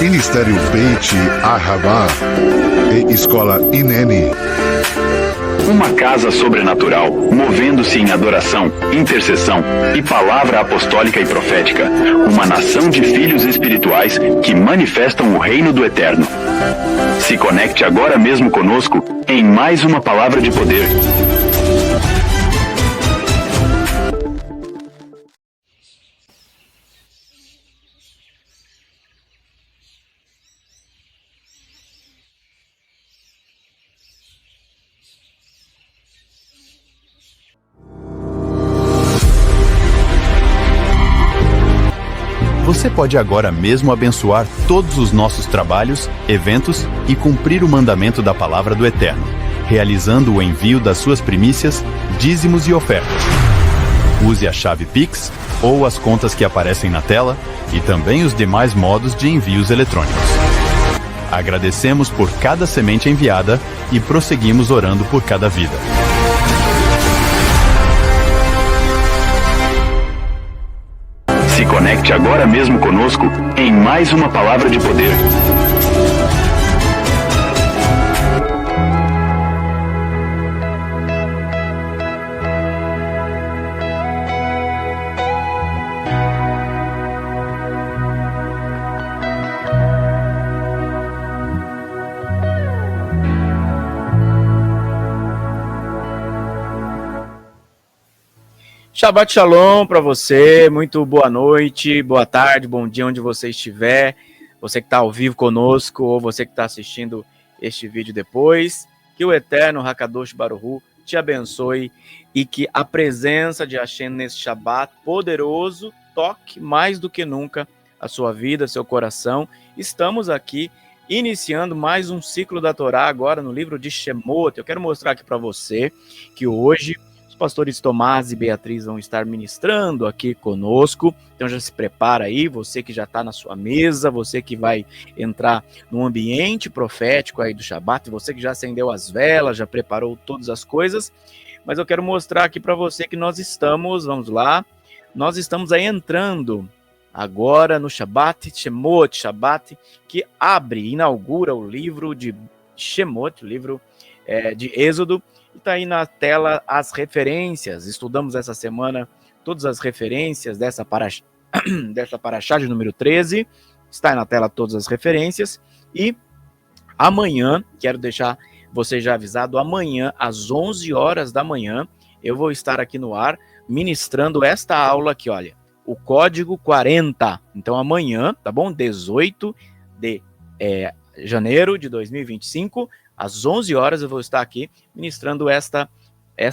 Ministério Beit Ahavá e Escola Inene. Uma casa sobrenatural, movendo-se em adoração, intercessão e palavra apostólica e profética. Uma nação de filhos espirituais que manifestam o reino do Eterno. Se conecte agora mesmo conosco em mais uma palavra de poder. Você pode agora mesmo abençoar todos os nossos trabalhos, eventos e cumprir o mandamento da Palavra do Eterno, realizando o envio das suas primícias, dízimos e ofertas. Use a chave Pix ou as contas que aparecem na tela e também os demais modos de envios eletrônicos. Agradecemos por cada semente enviada e prosseguimos orando por cada vida. Se conecte agora mesmo conosco em mais uma palavra de poder. Shabbat Shalom para você, muito boa noite, boa tarde, bom dia onde você estiver, você que está ao vivo conosco ou você que está assistindo este vídeo depois, que o Eterno Hakadosh Baruch Hu te abençoe e que a presença de Hashem nesse Shabbat poderoso toque mais do que nunca a sua vida, seu coração. Estamos aqui iniciando mais um ciclo da Torá agora no livro de Shemot. Eu quero mostrar aqui para você que hoje pastores Tomás e Beatriz vão estar ministrando aqui conosco, então já se prepara aí, você que já está na sua mesa, você que vai entrar no ambiente profético aí do Shabat, você que já acendeu as velas, já preparou todas as coisas, mas eu quero mostrar aqui para você que nós estamos, vamos lá, nós estamos aí entrando agora no Shabat, Shemot, Shabat, que inaugura o livro de Shemot, o livro de Êxodo. Está aí na tela as referências. Estudamos essa semana todas as referências dessa paraxá de número 13. Está aí na tela todas as referências. E amanhã, quero deixar você já avisado, amanhã, às 11 horas da manhã, eu vou estar aqui no ar ministrando esta aula aqui, olha. O código 40. Então amanhã, tá bom? 18 de janeiro de 2025, às 11 horas eu vou estar aqui ministrando esta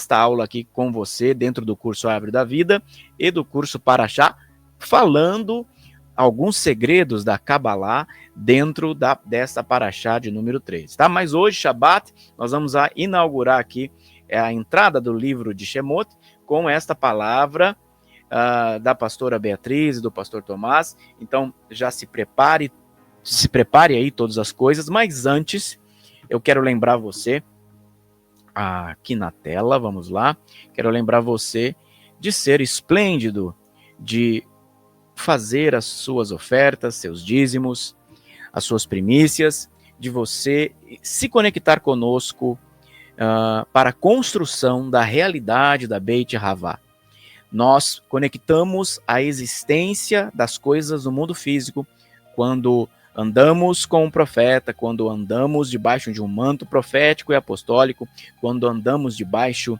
aula aqui com você dentro do curso Árvore da Vida e do curso Paraxá, falando alguns segredos da Kabbalah dentro dessa Paraxá de número 13, tá? Mas hoje, Shabat, nós vamos inaugurar aqui a entrada do livro de Shemot com esta palavra da pastora Beatriz e do pastor Tomás. Então já se prepare aí todas as coisas, mas antes eu quero lembrar você, aqui na tela, vamos lá, quero lembrar você de ser esplêndido, de fazer as suas ofertas, seus dízimos, as suas primícias, de você se conectar conosco para a construção da realidade da Beit Ahavá. Nós conectamos a existência das coisas no mundo físico quando andamos com um profeta, quando andamos debaixo de um manto profético e apostólico, quando andamos debaixo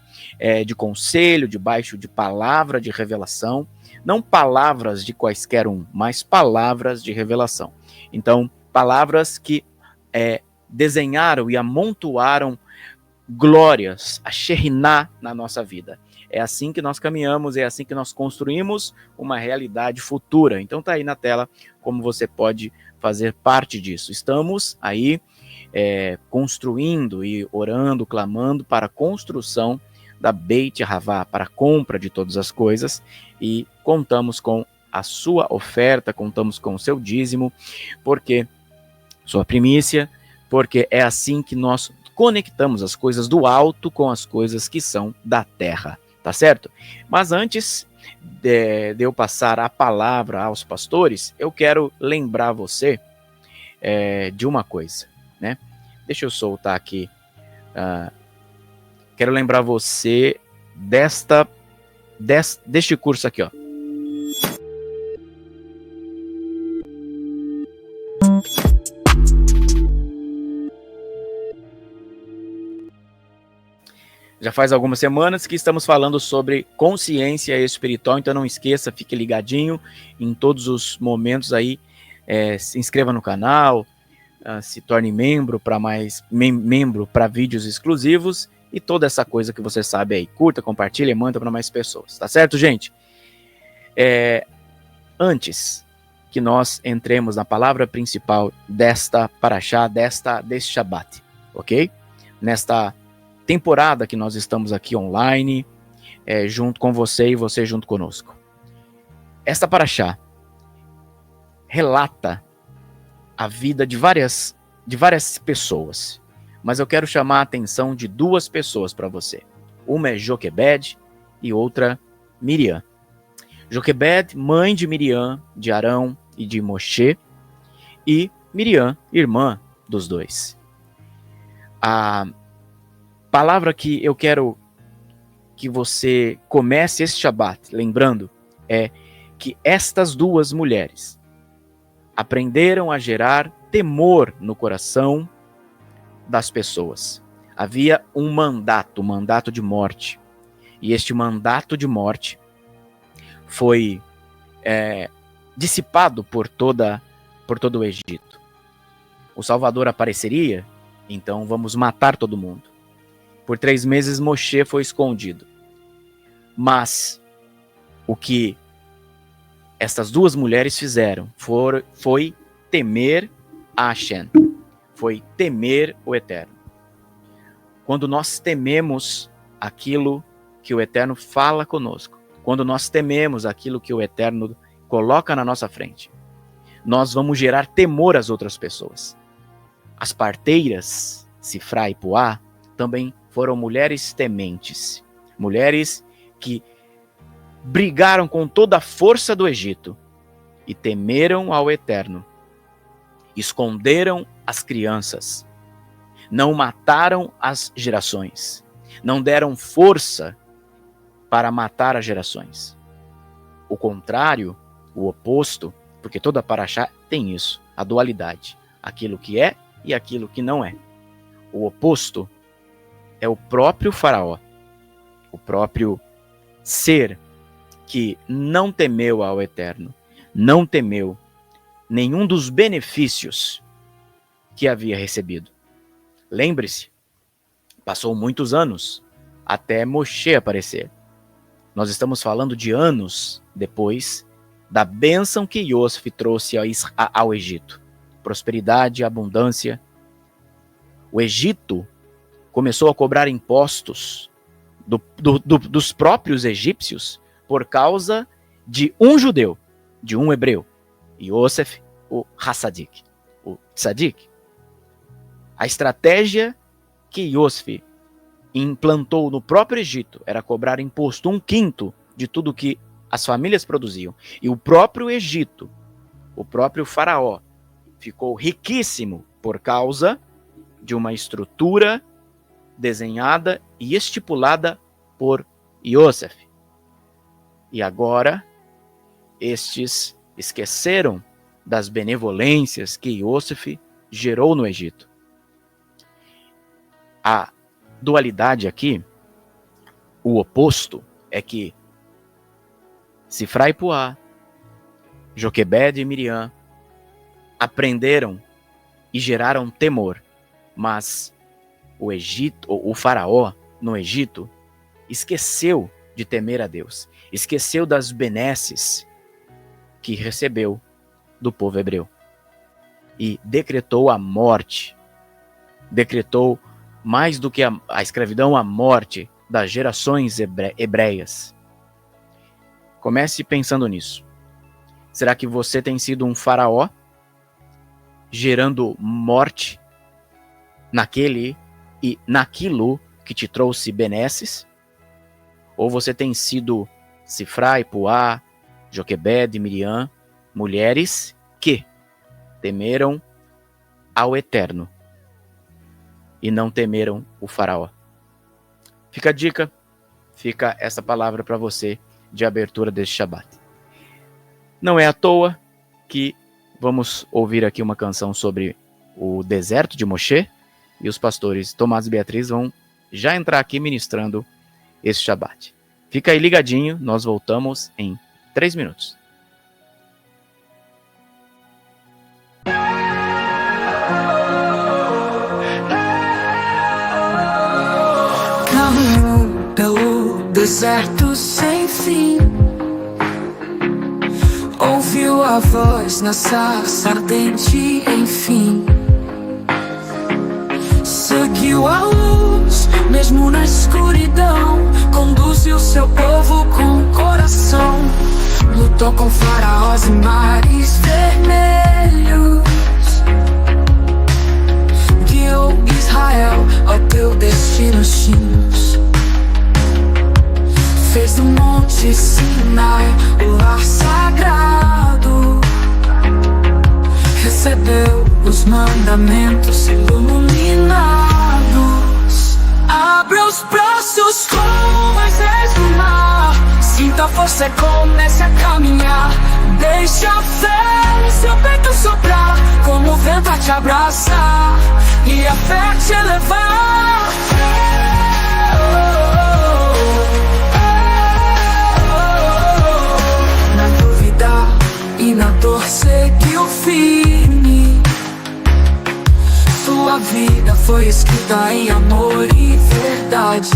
de conselho, debaixo de palavra de revelação, não palavras de quaisquer mas palavras de revelação. Então, palavras que desenharam e amontoaram glórias, a Shekhinah na nossa vida. É assim que nós caminhamos, é assim que nós construímos uma realidade futura. Então tá aí na tela como você pode fazer parte disso. Estamos aí construindo e orando, clamando para a construção da Beit Ahavá, para a compra de todas as coisas, e contamos com a sua oferta, contamos com o seu dízimo, porque sua primícia, porque é assim que nós conectamos as coisas do alto com as coisas que são da terra. Tá certo? Mas antes de eu passar a palavra aos pastores, eu quero lembrar você de uma coisa, né? Deixa eu soltar aqui. Quero lembrar você deste curso aqui, ó. Já faz algumas semanas que estamos falando sobre consciência espiritual, então não esqueça, fique ligadinho em todos os momentos aí, se inscreva no canal, se torne membro para membro para vídeos exclusivos e toda essa coisa que você sabe aí. Curta, compartilha e manda para mais pessoas, tá certo, gente? Antes que nós entremos na palavra principal desta paraxá, deste Shabat, ok? Nesta temporada que nós estamos aqui online, junto com você e você junto conosco. Esta paraxá relata a vida de várias pessoas, mas eu quero chamar a atenção de duas pessoas para você. Uma é Joquebed e outra Miriam. Joquebed, mãe de Miriam, de Arão e de Moshe, e Miriam, irmã dos dois. A palavra que eu quero que você comece esse Shabat lembrando é que estas duas mulheres aprenderam a gerar temor no coração das pessoas. Havia um mandato de morte. E este mandato de morte foi dissipado por todo o Egito. O Salvador apareceria, então vamos matar todo mundo. Por 3 meses Moshe foi escondido. Mas o que estas duas mulheres fizeram foi temer a Hashem, foi temer o Eterno. Quando nós tememos aquilo que o Eterno fala conosco, quando nós tememos aquilo que o Eterno coloca na nossa frente, nós vamos gerar temor às outras pessoas. As parteiras, Sifra e Puá, também foram mulheres tementes, mulheres que brigaram com toda a força do Egito e temeram ao Eterno, esconderam as crianças, não mataram as gerações, não deram força para matar as gerações. O contrário, o oposto, porque toda paraxá tem isso, a dualidade, aquilo que é e aquilo que não é. O oposto é o próprio faraó, o próprio ser que não temeu ao Eterno, não temeu nenhum dos benefícios que havia recebido. Lembre-se, passou muitos anos até Moshe aparecer. Nós estamos falando de anos depois da bênção que Yosef trouxe ao Egito. Prosperidade, abundância. O Egito começou a cobrar impostos dos próprios egípcios por causa de um judeu, de um hebreu, Yosef, o Hassadik, o Tzadik. A estratégia que Yosef implantou no próprio Egito era cobrar imposto 1/5 de tudo que as famílias produziam. E o próprio Egito, o próprio faraó, ficou riquíssimo por causa de uma estrutura desenhada e estipulada por Yosef. E agora, estes esqueceram das benevolências que Yosef gerou no Egito. A dualidade aqui, o oposto, é que Sifra e Puá, Joquebed e Miriam aprenderam e geraram temor, mas o faraó no Egito esqueceu de temer a Deus, esqueceu das benesses que recebeu do povo hebreu e decretou a morte, decretou mais do que a escravidão, a morte das gerações hebreias. Comece pensando nisso. Será que você tem sido um faraó gerando morte naquilo que te trouxe benesses? Ou você tem sido Sifra e Puá, Joquebed e Miriam, mulheres que temeram ao Eterno e não temeram o faraó. Fica a dica, fica essa palavra para você de abertura deste Shabat. Não é à toa que vamos ouvir aqui uma canção sobre o deserto de Moshe, e os pastores Tomás e Beatriz vão já entrar aqui ministrando esse Shabat. Fica aí ligadinho, nós voltamos em 3 minutos. Caminhou pelo deserto sem fim, ouviu a voz na sarça ardente, enfim. Seguiu a luz, mesmo na escuridão, conduziu seu povo com coração. Lutou com faraós e mares vermelhos, guiou Israel ao teu destino, Shinos. Fez do monte Sinai o lar sagrado, recebeu os mandamentos iluminados. Abra os braços como Moisés no mar, sinta a força e comece a caminhar. Deixa a fé no seu peito soprar, como o vento a te abraçar e a fé te elevar. Na dúvida e na dor seguiu firme, sua vida foi escrita em amor e verdade.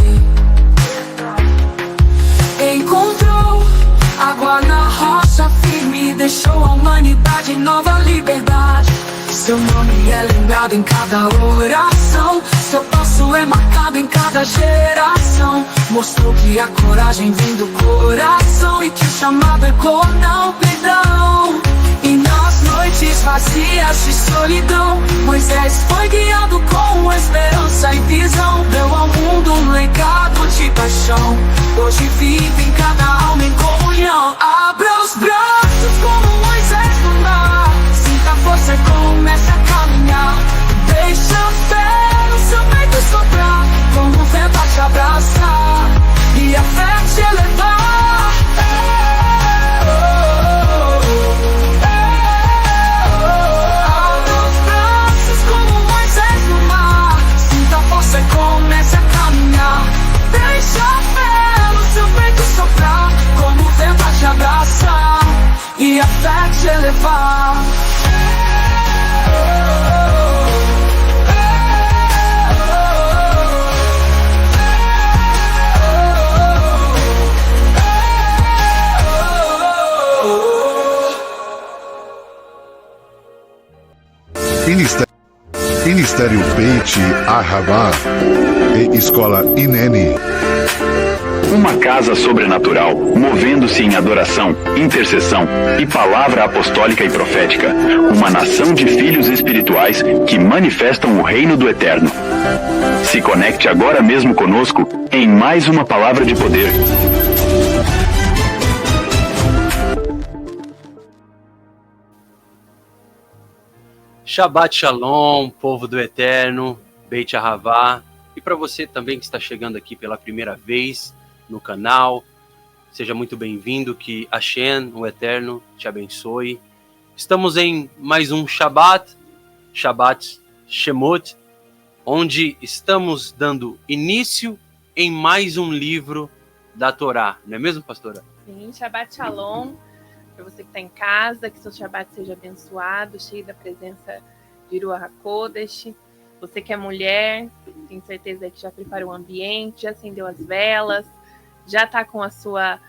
Encontrou água na rocha firme, deixou a humanidade em nova liberdade. Seu nome é lembrado em cada oração, seu passo é marcado em cada geração. Mostrou que a coragem vem do coração e que o chamado ecoa na amplidão. E nas noites vazias de solidão, Moisés foi guiado com esperança e visão. Deu ao mundo um legado de paixão, hoje vive em cada alma em comunhão. Abra os braços como Moisés no mar, sinta a força e comece a caminhar. Deixa a fé no seu peito soprar, como o vento a te abraçar e a fé te elevar. Comece a caminhar. Deixa a fé no seu peito soprar, como o vento a te abraçar e a fé te elevar. Ministério Beit Ahavá e Escola Inene. Uma casa sobrenatural, movendo-se em adoração, intercessão e palavra apostólica e profética. Uma nação de filhos espirituais que manifestam o reino do Eterno. Se conecte agora mesmo conosco em mais uma palavra de poder. Shabbat Shalom, povo do Eterno, Beit Ahavá, e para você também que está chegando aqui pela primeira vez no canal, seja muito bem-vindo, que Hashem, o Eterno, te abençoe. Estamos em mais um Shabbat Shemot, onde estamos dando início em mais um livro da Torá, não é mesmo, pastora? Sim, Shabbat Shalom. Para você que está em casa, que seu Shabbat seja abençoado, cheio da presença de Ruach HaKodesh. Você que é mulher, tenho certeza que já preparou o ambiente, já acendeu as velas, já está com a sua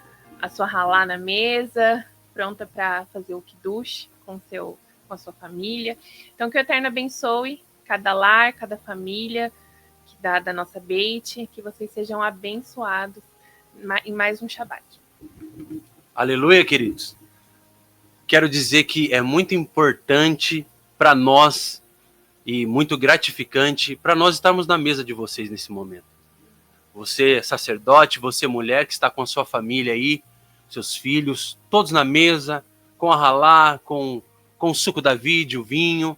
halá na mesa, pronta para fazer o Kiddush com a sua família. Então, que o Eterno abençoe cada lar, cada família que dá da nossa Beit, que vocês sejam abençoados em mais um Shabbat. Aleluia, queridos. Quero dizer que é muito importante para nós e muito gratificante para nós estarmos na mesa de vocês nesse momento. Você, sacerdote, você, mulher, que está com a sua família aí, seus filhos, todos na mesa, com a halá, com o suco da vide, o vinho,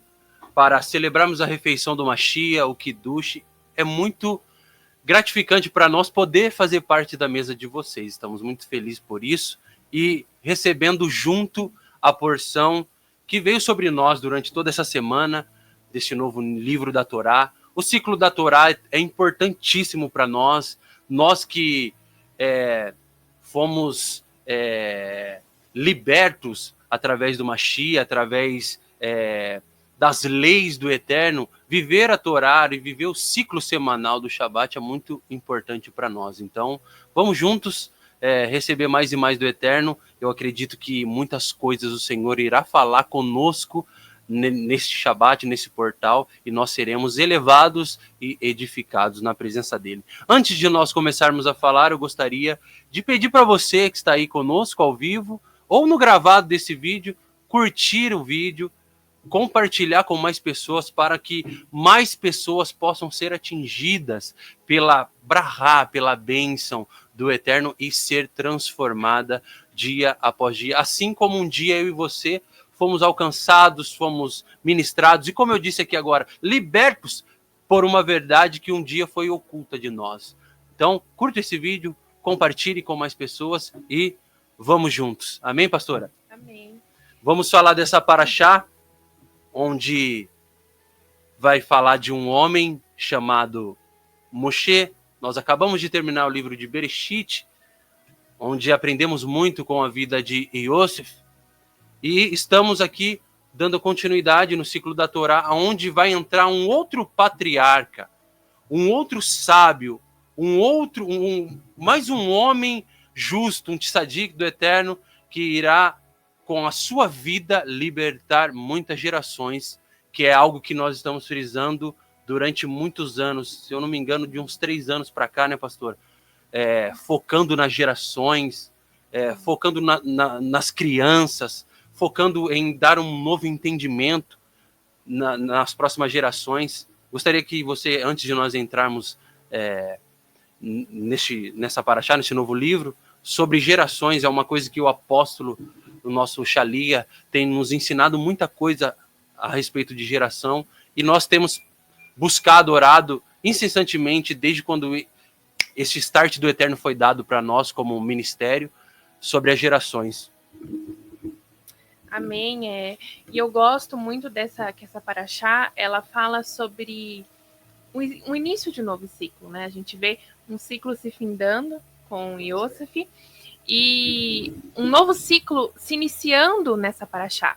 para celebrarmos a refeição do Mashiach, o Kiddush. É muito gratificante para nós poder fazer parte da mesa de vocês. Estamos muito felizes por isso e recebendo junto a porção que veio sobre nós durante toda essa semana, deste novo livro da Torá. O ciclo da Torá é importantíssimo para nós, nós que fomos libertos através do Mashiach, através das leis do Eterno. Viver a Torá e viver o ciclo semanal do Shabat é muito importante para nós. Então, vamos juntos receber mais e mais do Eterno. Eu acredito que muitas coisas o Senhor irá falar conosco neste Shabat, nesse portal, e nós seremos elevados e edificados na presença dele. Antes de nós começarmos a falar, eu gostaria de pedir para você que está aí conosco ao vivo, ou no gravado desse vídeo, curtir o vídeo, compartilhar com mais pessoas, para que mais pessoas possam ser atingidas pela brahá, pela bênção do Eterno e ser transformada dia após dia, assim como um dia eu e você fomos alcançados, fomos ministrados e, como eu disse aqui agora, libertos por uma verdade que um dia foi oculta de nós. Então, curta esse vídeo, compartilhe com mais pessoas e vamos juntos. Amém, pastora? Amém. Vamos falar dessa paraxá, onde vai falar de um homem chamado Moshe. Nós acabamos de terminar o livro de Bereshit, onde aprendemos muito com a vida de Yosef, e estamos aqui dando continuidade no ciclo da Torá, onde vai entrar um outro patriarca, um outro sábio, mais um homem justo, um tzadik do Eterno, que irá, com a sua vida, libertar muitas gerações, que é algo que nós estamos frisando durante muitos anos, se eu não me engano, de uns 3 anos para cá, né, pastor? Focando nas gerações, focando nas crianças, focando em dar um novo entendimento nas próximas gerações. Gostaria que você, antes de nós entrarmos nessa paraxá, nesse novo livro, sobre gerações, é uma coisa que o apóstolo, o nosso Shalia, tem nos ensinado muita coisa a respeito de geração, e nós temos buscado, orado incessantemente, desde quando esse start do Eterno foi dado para nós como ministério, sobre as gerações. Amém. E eu gosto muito que essa paraxá, ela fala sobre o início de um novo ciclo, né? A gente vê um ciclo se findando com Yosef e um novo ciclo se iniciando nessa paraxá.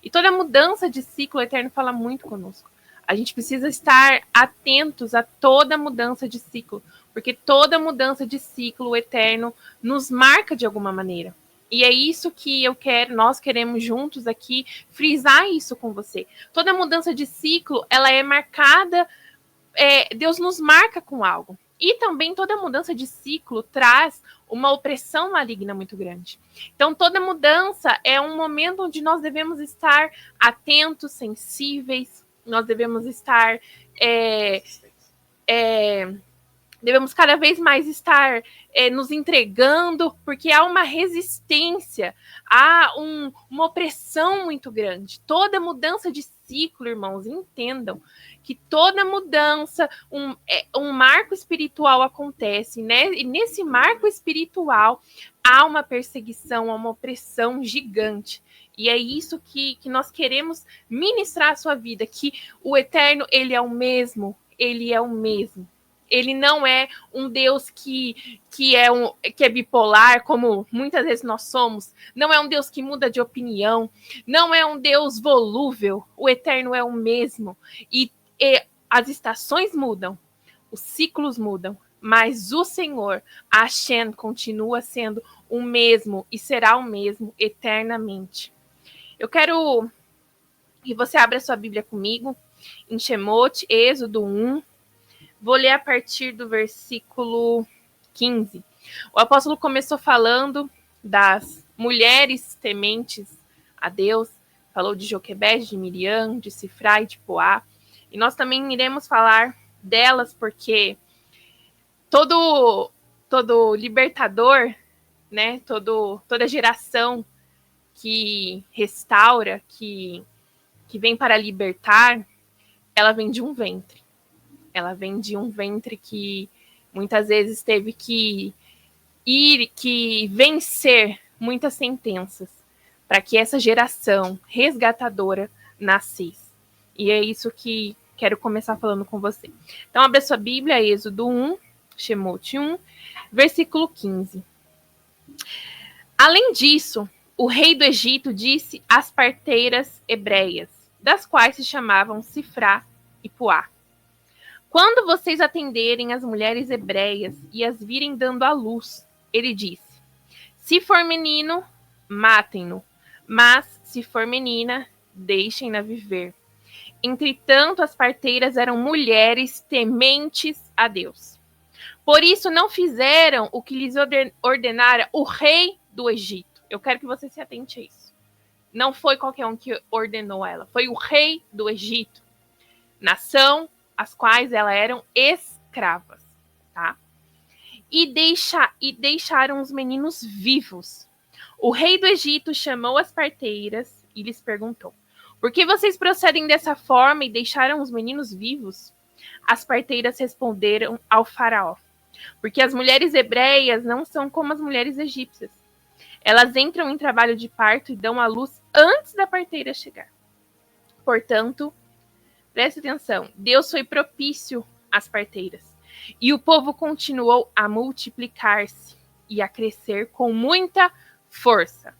E toda mudança de ciclo, o Eterno fala muito conosco. A gente precisa estar atentos a toda mudança de ciclo, porque toda mudança de ciclo, o Eterno nos marca de alguma maneira. E é isso que nós queremos juntos aqui, frisar isso com você. Toda mudança de ciclo, ela é marcada, Deus nos marca com algo. E também toda mudança de ciclo traz uma opressão maligna muito grande. Então, toda mudança é um momento onde nós devemos estar atentos, sensíveis, nós devemos estar... devemos cada vez mais estar nos entregando, porque há uma resistência, há uma opressão muito grande. Toda mudança de ciclo, irmãos, entendam que toda mudança, um marco espiritual acontece, né? E nesse marco espiritual há uma perseguição, há uma opressão gigante. E é isso que nós queremos ministrar à sua vida, que o Eterno, ele é o mesmo, ele é o mesmo. Ele não é um Deus que é bipolar, como muitas vezes nós somos. Não é um Deus que muda de opinião. Não é um Deus volúvel. O Eterno é o mesmo. E as estações mudam, os ciclos mudam, mas o Senhor, a Hashem, continua sendo o mesmo e será o mesmo eternamente. Eu quero que você abra sua Bíblia comigo em Shemot, Êxodo 1. Vou ler a partir do versículo 15. O apóstolo começou falando das mulheres tementes a Deus, falou de Joquebede, de Miriam, de Sifrá e de Poá. E nós também iremos falar delas, porque todo libertador, né, toda geração que restaura, que vem para libertar, ela vem de um ventre. Ela vem de um ventre que muitas vezes teve que vencer muitas sentenças para que essa geração resgatadora nascesse. E é isso que quero começar falando com você. Então, abre a sua Bíblia, Êxodo 1, Shemot 1, versículo 15. Além disso, o rei do Egito disse às parteiras hebreias, das quais se chamavam Sifrá e Puá: quando vocês atenderem as mulheres hebreias e as virem dando à luz, ele disse: se for menino, matem-no, mas se for menina, deixem-na viver. Entretanto, as parteiras eram mulheres tementes a Deus. Por isso, não fizeram o que lhes ordenara o rei do Egito. Eu quero que você se atente a isso. Não foi qualquer um que ordenou ela, foi o rei do Egito, nação as quais elas eram escravas, tá? E deixaram os meninos vivos. O rei do Egito chamou as parteiras e lhes perguntou: por que vocês procedem dessa forma e deixaram os meninos vivos? As parteiras responderam ao faraó: porque as mulheres hebreias não são como as mulheres egípcias. Elas entram em trabalho de parto e dão à luz antes da parteira chegar. Portanto, preste atenção, Deus foi propício às parteiras. E o povo continuou a multiplicar-se e a crescer com muita força.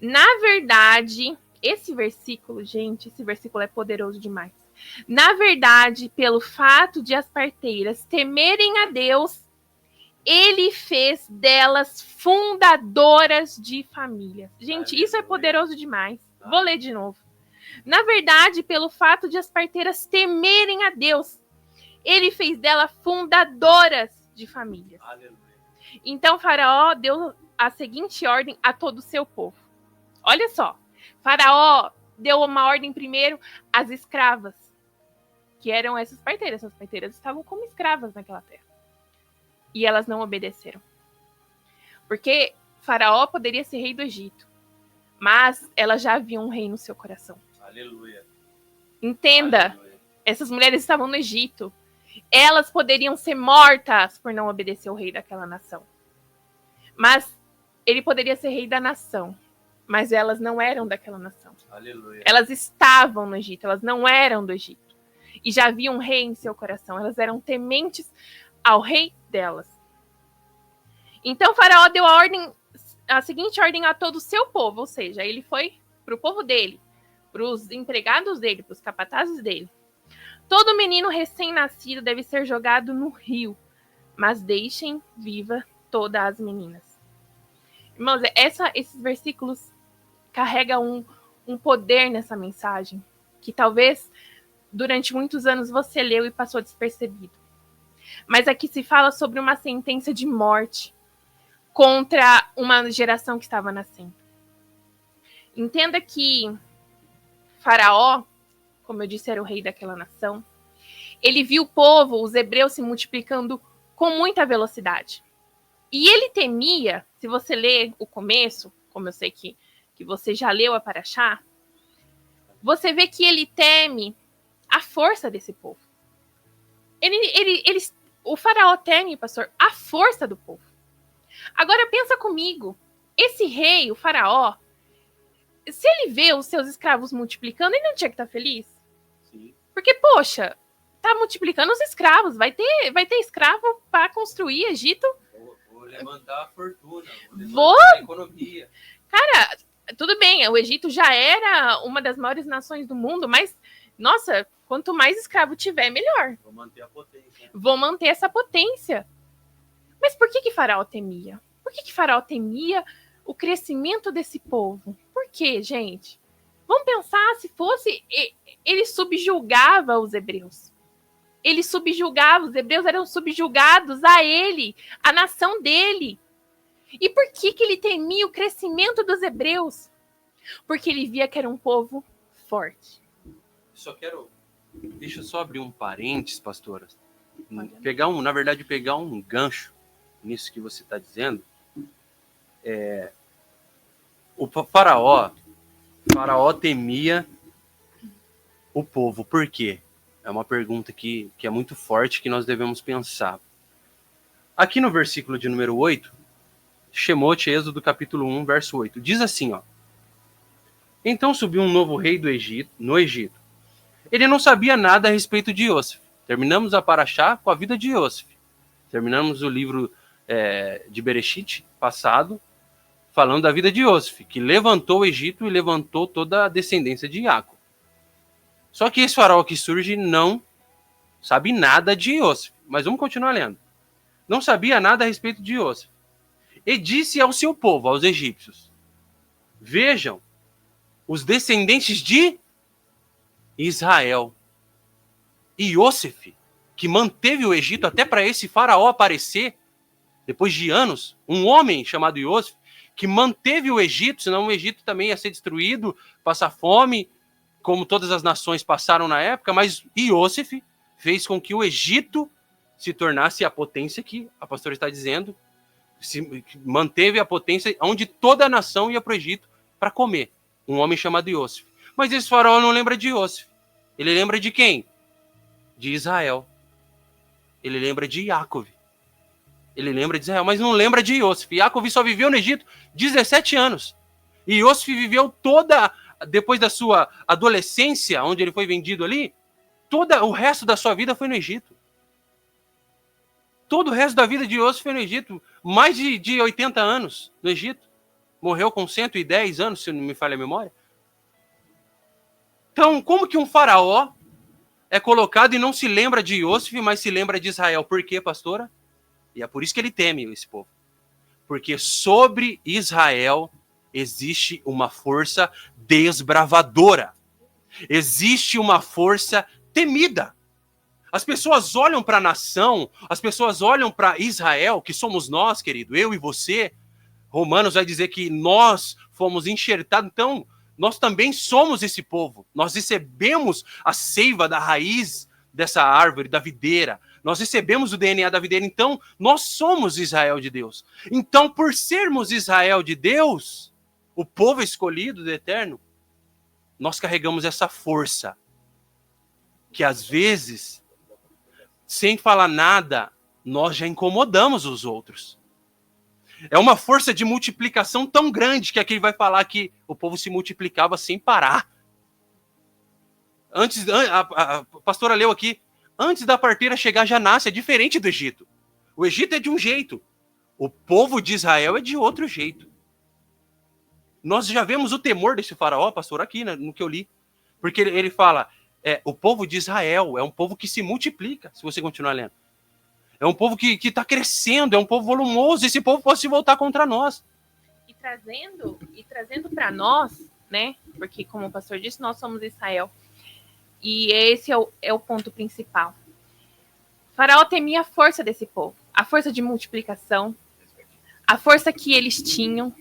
Na verdade, esse versículo, gente, esse versículo é poderoso demais. Na verdade, pelo fato de as parteiras temerem a Deus, ele fez delas fundadoras de família. Gente, isso é poderoso demais. Vou ler de novo. Na verdade, pelo fato de as parteiras temerem a Deus, ele fez delas fundadoras de famílias. Aleluia. Então, Faraó deu a seguinte ordem a todo o seu povo. Olha só. Faraó deu uma ordem primeiro às escravas, que eram essas parteiras. Essas parteiras estavam como escravas naquela terra. E elas não obedeceram. Porque Faraó poderia ser rei do Egito, mas ela já havia um rei no seu coração. Aleluia. Entenda, Aleluia. essas mulheres estavam no Egito. Elas poderiam ser mortas por não obedecer ao rei daquela nação. Mas ele poderia ser rei da nação, mas elas não eram daquela nação. Aleluia. Elas estavam no Egito, elas não eram do Egito. E já havia um rei em seu coração, elas eram tementes ao rei delas. Então Faraó deu a seguinte ordem a todo o seu povo, ou seja, ele foi para o povo dele, para os empregados dele, para os capatazes dele. Todo menino recém-nascido deve ser jogado no rio, mas deixem viva todas as meninas. Irmãos, esses versículos carregam um poder nessa mensagem, que talvez durante muitos anos você leu e passou despercebido. Mas aqui se fala sobre uma sentença de morte contra uma geração que estava nascendo. Entenda que Faraó, como eu disse, era o rei daquela nação. Ele viu o povo, os hebreus, se multiplicando com muita velocidade. E ele temia, se você ler o começo, como eu sei que você já leu a Paraxá, você vê que ele teme a força desse povo. O faraó teme, pastor, a força do povo. Agora pensa comigo, esse rei, o faraó, se ele vê os seus escravos multiplicando, ele não tinha que estar feliz? Sim. Porque, poxa, tá multiplicando os escravos, vai ter escravo para construir Egito. Vou levantar a fortuna, Vou levantar a economia. Cara, tudo bem, o Egito já era uma das maiores nações do mundo, mas, nossa, quanto mais escravo tiver, melhor. Vou manter a potência. Vou manter essa potência. Mas por que Faraó temia? Por que Faraó temia o crescimento desse povo? Por quê, gente? Vamos pensar, se fosse... Ele subjugava os hebreus. Ele subjugava, os hebreus eram subjugados a ele, a nação dele. E por que ele temia o crescimento dos hebreus? Porque ele via que era um povo forte. Deixa eu só abrir um parênteses, pastora. Pegar um gancho nisso que você está dizendo. O faraó temia o povo. Por quê? É uma pergunta que é muito forte, que nós devemos pensar. Aqui no versículo de número 8, Shemote, Êxodo capítulo 1, verso 8, diz assim, ó. Então subiu um novo rei no Egito. Ele não sabia nada a respeito de Iosif. Terminamos a Paraxá com a vida de Iosif. Terminamos o livro de Bereshit, passado, falando da vida de Iosif, que levantou o Egito e levantou toda a descendência de Jacob. Só que esse faraó que surge não sabe nada de Iosif. Mas vamos continuar lendo. Não sabia nada a respeito de Iosif. E disse ao seu povo, aos egípcios, vejam, os descendentes de Israel. Iosif, que manteve o Egito até para esse faraó aparecer, depois de anos, um homem chamado Iosif, que manteve o Egito, senão o Egito também ia ser destruído, passar fome, como todas as nações passaram na época, mas Iosif fez com que o Egito se tornasse a potência que a pastora está dizendo, manteve a potência onde toda a nação ia para o Egito para comer. Um homem chamado Iosif. Mas esse faraó não lembra de Iosif. Ele lembra de quem? De Israel. Ele lembra de Jacob. Ele lembra de Israel, mas não lembra de Iosif. Jacob só viveu no Egito 17 anos. E Iosif viveu depois da sua adolescência, onde ele foi vendido ali, todo o resto da sua vida foi no Egito. Todo o resto da vida de Iosif foi no Egito. Mais de 80 anos no Egito. Morreu com 110 anos, se não me falha a memória. Então, como que um faraó é colocado e não se lembra de Iosif, mas se lembra de Israel? Por quê, pastora? E é por isso que ele teme esse povo. Porque sobre Israel existe uma força desbravadora. Existe uma força temida. As pessoas olham para a nação, as pessoas olham para Israel, que somos nós, querido, eu e você. Romanos vai dizer que nós fomos enxertados, então nós também somos esse povo. Nós recebemos a seiva da raiz dessa árvore, da videira. Nós recebemos o DNA da videira, então nós somos Israel de Deus. Então, por sermos Israel de Deus, o povo escolhido do Eterno, nós carregamos essa força que às vezes, sem falar nada, nós já incomodamos os outros. É uma força de multiplicação tão grande que aqui ele vai falar que o povo se multiplicava sem parar. A pastora leu aqui, antes da parteira chegar já nasce, é diferente do Egito. O Egito é de um jeito, o povo de Israel é de outro jeito. Nós já vemos o temor desse faraó, pastor, aqui no que eu li. Porque ele fala, o povo de Israel é um povo que se multiplica, se você continuar lendo. É um povo que está crescendo, é um povo volumoso, esse povo pode se voltar contra nós. E trazendo para nós, né? Porque, como o pastor disse, nós somos Israel. E esse é o ponto principal. Faraó temia a força desse povo, a força de multiplicação, a força que eles tinham,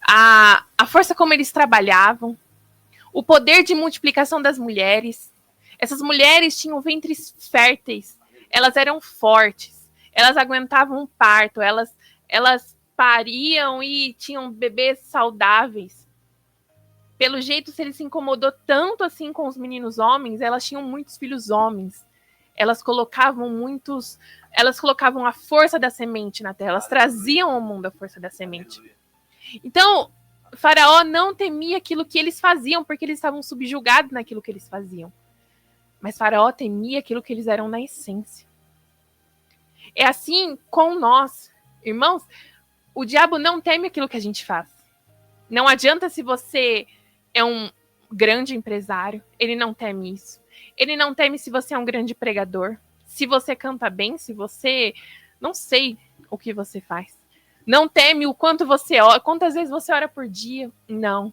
a força como eles trabalhavam, o poder de multiplicação das mulheres. Essas mulheres tinham ventres férteis, elas eram fortes, elas aguentavam um parto, elas pariam e tinham bebês saudáveis. Pelo jeito, se ele se incomodou tanto assim com os meninos homens, elas tinham muitos filhos homens. Elas colocavam a força da semente na terra, elas traziam ao mundo a força da semente. Então, Faraó não temia aquilo que eles faziam, porque eles estavam subjugados naquilo que eles faziam. Mas Faraó temia aquilo que eles eram na essência. É assim com nós, irmãos. O diabo não teme aquilo que a gente faz. Não adianta se você é um grande empresário, ele não teme isso. Ele não teme se você é um grande pregador, se você canta bem, se você... Não sei o que você faz. Não teme o quanto você ora, quantas vezes você ora por dia. Não.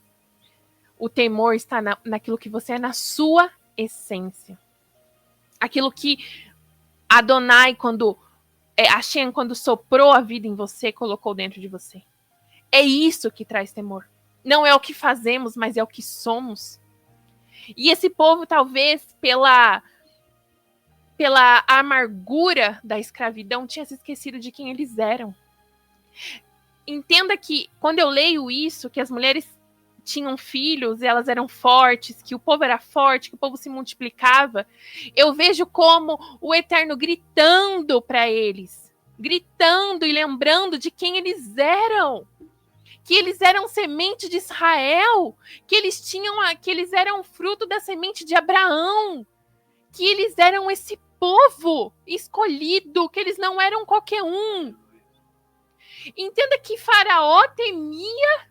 O temor está naquilo que você é, na sua essência. Aquilo que Adonai, Hashem, quando soprou a vida em você, colocou dentro de você. É isso que traz temor. Não é o que fazemos, mas é o que somos. E esse povo, talvez, pela amargura da escravidão, tinha se esquecido de quem eles eram. Entenda que, quando eu leio isso, que as mulheres tinham filhos, elas eram fortes, que o povo era forte, que o povo se multiplicava, eu vejo como o Eterno gritando para eles, gritando e lembrando de quem eles eram. Que eles eram semente de Israel, que eles eram fruto da semente de Abraão, que eles eram esse povo escolhido, que eles não eram qualquer um. Entenda que Faraó temia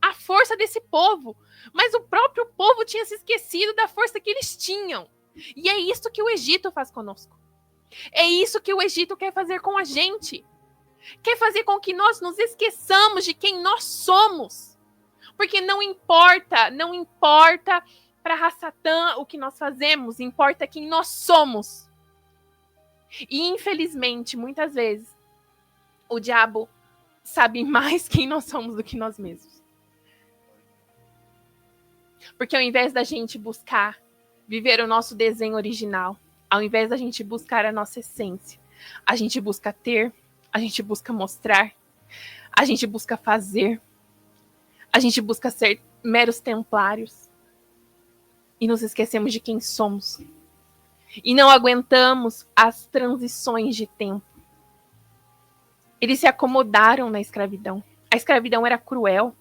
a força desse povo, mas o próprio povo tinha se esquecido da força que eles tinham. E é isso que o Egito faz conosco. É isso que o Egito quer fazer com a gente. Quer fazer com que nós nos esqueçamos de quem nós somos. Porque não importa para Hassatã o que nós fazemos, importa quem nós somos. E infelizmente, muitas vezes, o diabo sabe mais quem nós somos do que nós mesmos. Porque ao invés da gente buscar viver o nosso desenho original, ao invés da gente buscar a nossa essência, a gente busca ter, a gente busca mostrar, a gente busca fazer, a gente busca ser meros templários e nos esquecemos de quem somos e não aguentamos as transições de tempo. Eles se acomodaram na escravidão. A escravidão era cruel,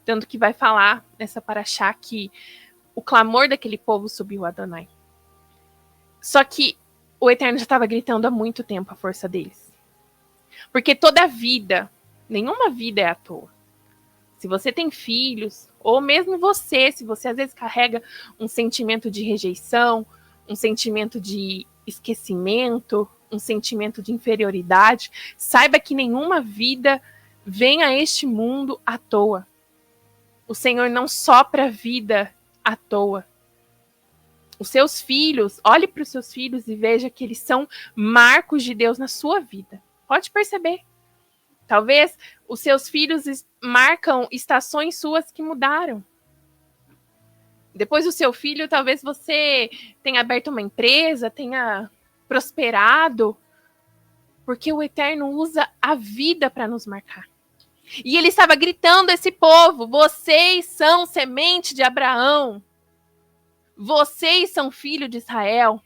tanto que vai falar nessa paraxá que o clamor daquele povo subiu a Adonai. Só que o Eterno já estava gritando há muito tempo a força deles. Porque toda vida, nenhuma vida é à toa. Se você tem filhos, ou mesmo você, se você às vezes carrega um sentimento de rejeição, um sentimento de esquecimento, um sentimento de inferioridade, saiba que nenhuma vida vem a este mundo à toa. O Senhor não sopra a vida à toa. Os seus filhos, olhe para os seus filhos e veja que eles são marcos de Deus na sua vida. Pode perceber. Talvez os seus filhos marcam estações suas que mudaram. Depois do seu filho, talvez você tenha aberto uma empresa, tenha prosperado, porque o Eterno usa a vida para nos marcar. E ele estava gritando a esse povo: vocês são semente de Abraão. Vocês são filho de Israel.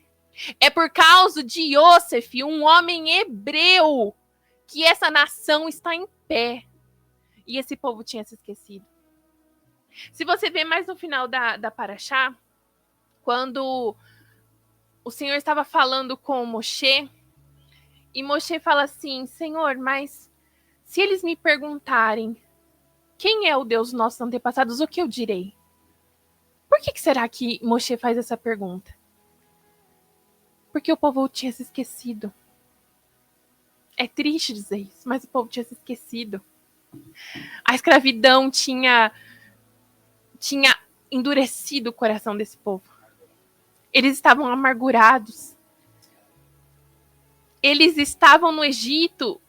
É por causa de Iosef, um homem hebreu, que essa nação está em pé. E esse povo tinha se esquecido. Se você ver mais no final da paraxá, quando o Senhor estava falando com Moshe, e Moshe fala assim: Senhor, mas se eles me perguntarem quem é o Deus dos nossos antepassados, o que eu direi? Por que será que Moshe faz essa pergunta? Porque o povo tinha se esquecido. É triste dizer isso, mas o povo tinha se esquecido. A escravidão tinha endurecido o coração desse povo. Eles estavam amargurados. Eles estavam no Egito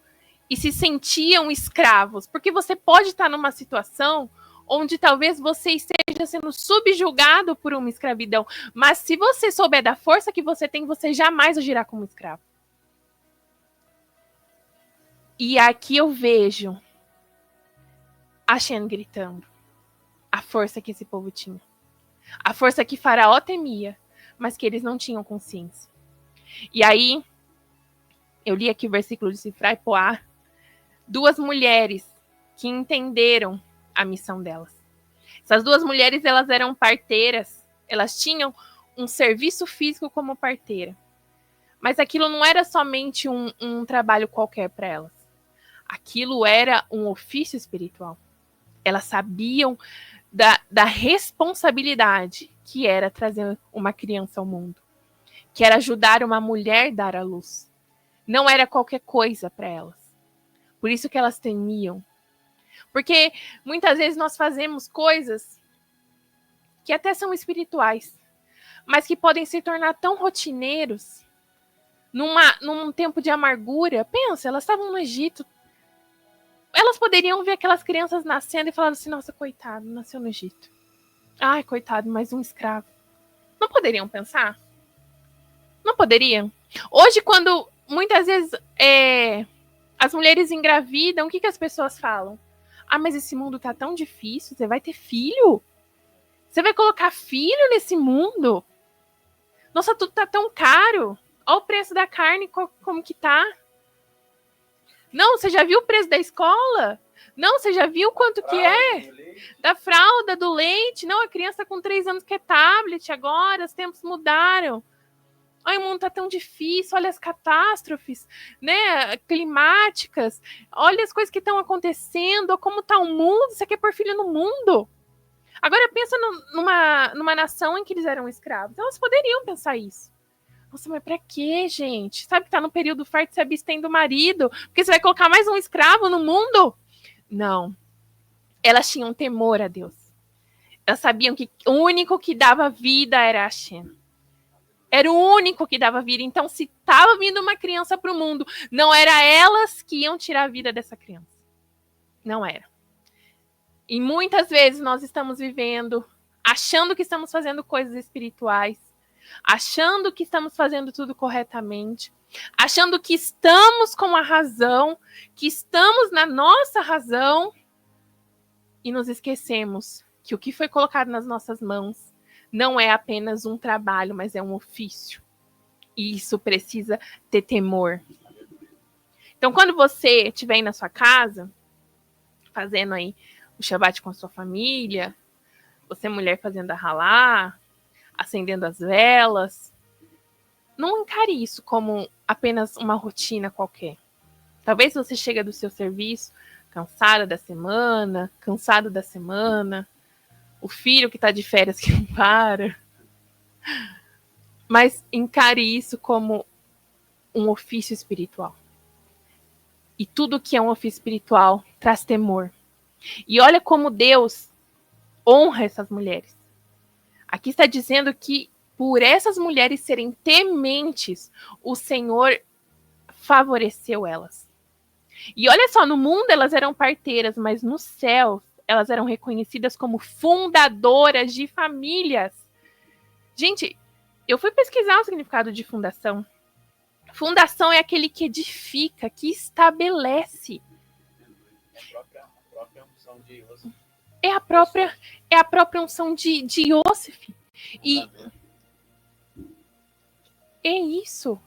e se sentiam escravos. Porque você pode estar numa situação onde talvez você esteja sendo subjugado por uma escravidão. Mas se você souber da força que você tem, você jamais agirá como escravo. E aqui eu vejo a Shen gritando. A força que esse povo tinha. A força que Faraó temia, mas que eles não tinham consciência. E aí, eu li aqui o versículo de Sifra e Poá. 2 mulheres que entenderam a missão delas. Essas 2 mulheres, elas eram parteiras. Elas tinham um serviço físico como parteira. Mas aquilo não era somente um trabalho qualquer para elas. Aquilo era um ofício espiritual. Elas sabiam da responsabilidade que era trazer uma criança ao mundo. Que era ajudar uma mulher a dar à luz. Não era qualquer coisa para elas. Por isso que elas temiam. Porque muitas vezes nós fazemos coisas que até são espirituais, mas que podem se tornar tão rotineiros num tempo de amargura. Pensa, elas estavam no Egito. Elas poderiam ver aquelas crianças nascendo e falar assim: nossa, coitado, nasceu no Egito. Ai, coitado, mais um escravo. Não poderiam pensar? Não poderiam? Hoje, quando muitas vezes as mulheres engravidam, o que as pessoas falam? Ah, mas esse mundo tá tão difícil, você vai ter filho? Você vai colocar filho nesse mundo? Nossa, tudo tá tão caro. Olha o preço da carne, como que tá. Não, você já viu o preço da escola? Não, você já viu quanto que é? Da fralda, do leite. Não, a criança com 3 anos quer tablet agora, os tempos mudaram. Ai, o mundo tá tão difícil, olha as catástrofes, né, climáticas, olha as coisas que estão acontecendo, olha como tá o mundo, você quer pôr filho no mundo? Agora pensa numa nação em que eles eram escravos, elas poderiam pensar isso. Nossa, mas pra quê, gente? Sabe que tá no período fértil, se abstém do marido, porque você vai colocar mais um escravo no mundo? Não. Elas tinham temor a Deus. Elas sabiam que o único que dava vida era Hashem. Era o único que dava vida. Então, se estava vindo uma criança para o mundo, não era elas que iam tirar a vida dessa criança. Não era. E muitas vezes nós estamos vivendo, achando que estamos fazendo coisas espirituais, achando que estamos fazendo tudo corretamente, achando que estamos com a razão, que estamos na nossa razão, e nos esquecemos que o que foi colocado nas nossas mãos não é apenas um trabalho, mas é um ofício. E isso precisa ter temor. Então, quando você estiver aí na sua casa, fazendo aí o Shabbat com a sua família, você mulher fazendo a halá, acendendo as velas, não encare isso como apenas uma rotina qualquer. Talvez você chegue do seu serviço cansado da semana, o filho que está de férias que não para. Mas encare isso como um ofício espiritual. E tudo que é um ofício espiritual traz temor. E olha como Deus honra essas mulheres. Aqui está dizendo que por essas mulheres serem tementes, o Senhor favoreceu elas. E olha só, no mundo elas eram parteiras, mas no céu elas eram reconhecidas como fundadoras de famílias. Gente, eu fui pesquisar o significado de fundação. Fundação é aquele que edifica, que estabelece. É a própria unção de Yosef. E é isso.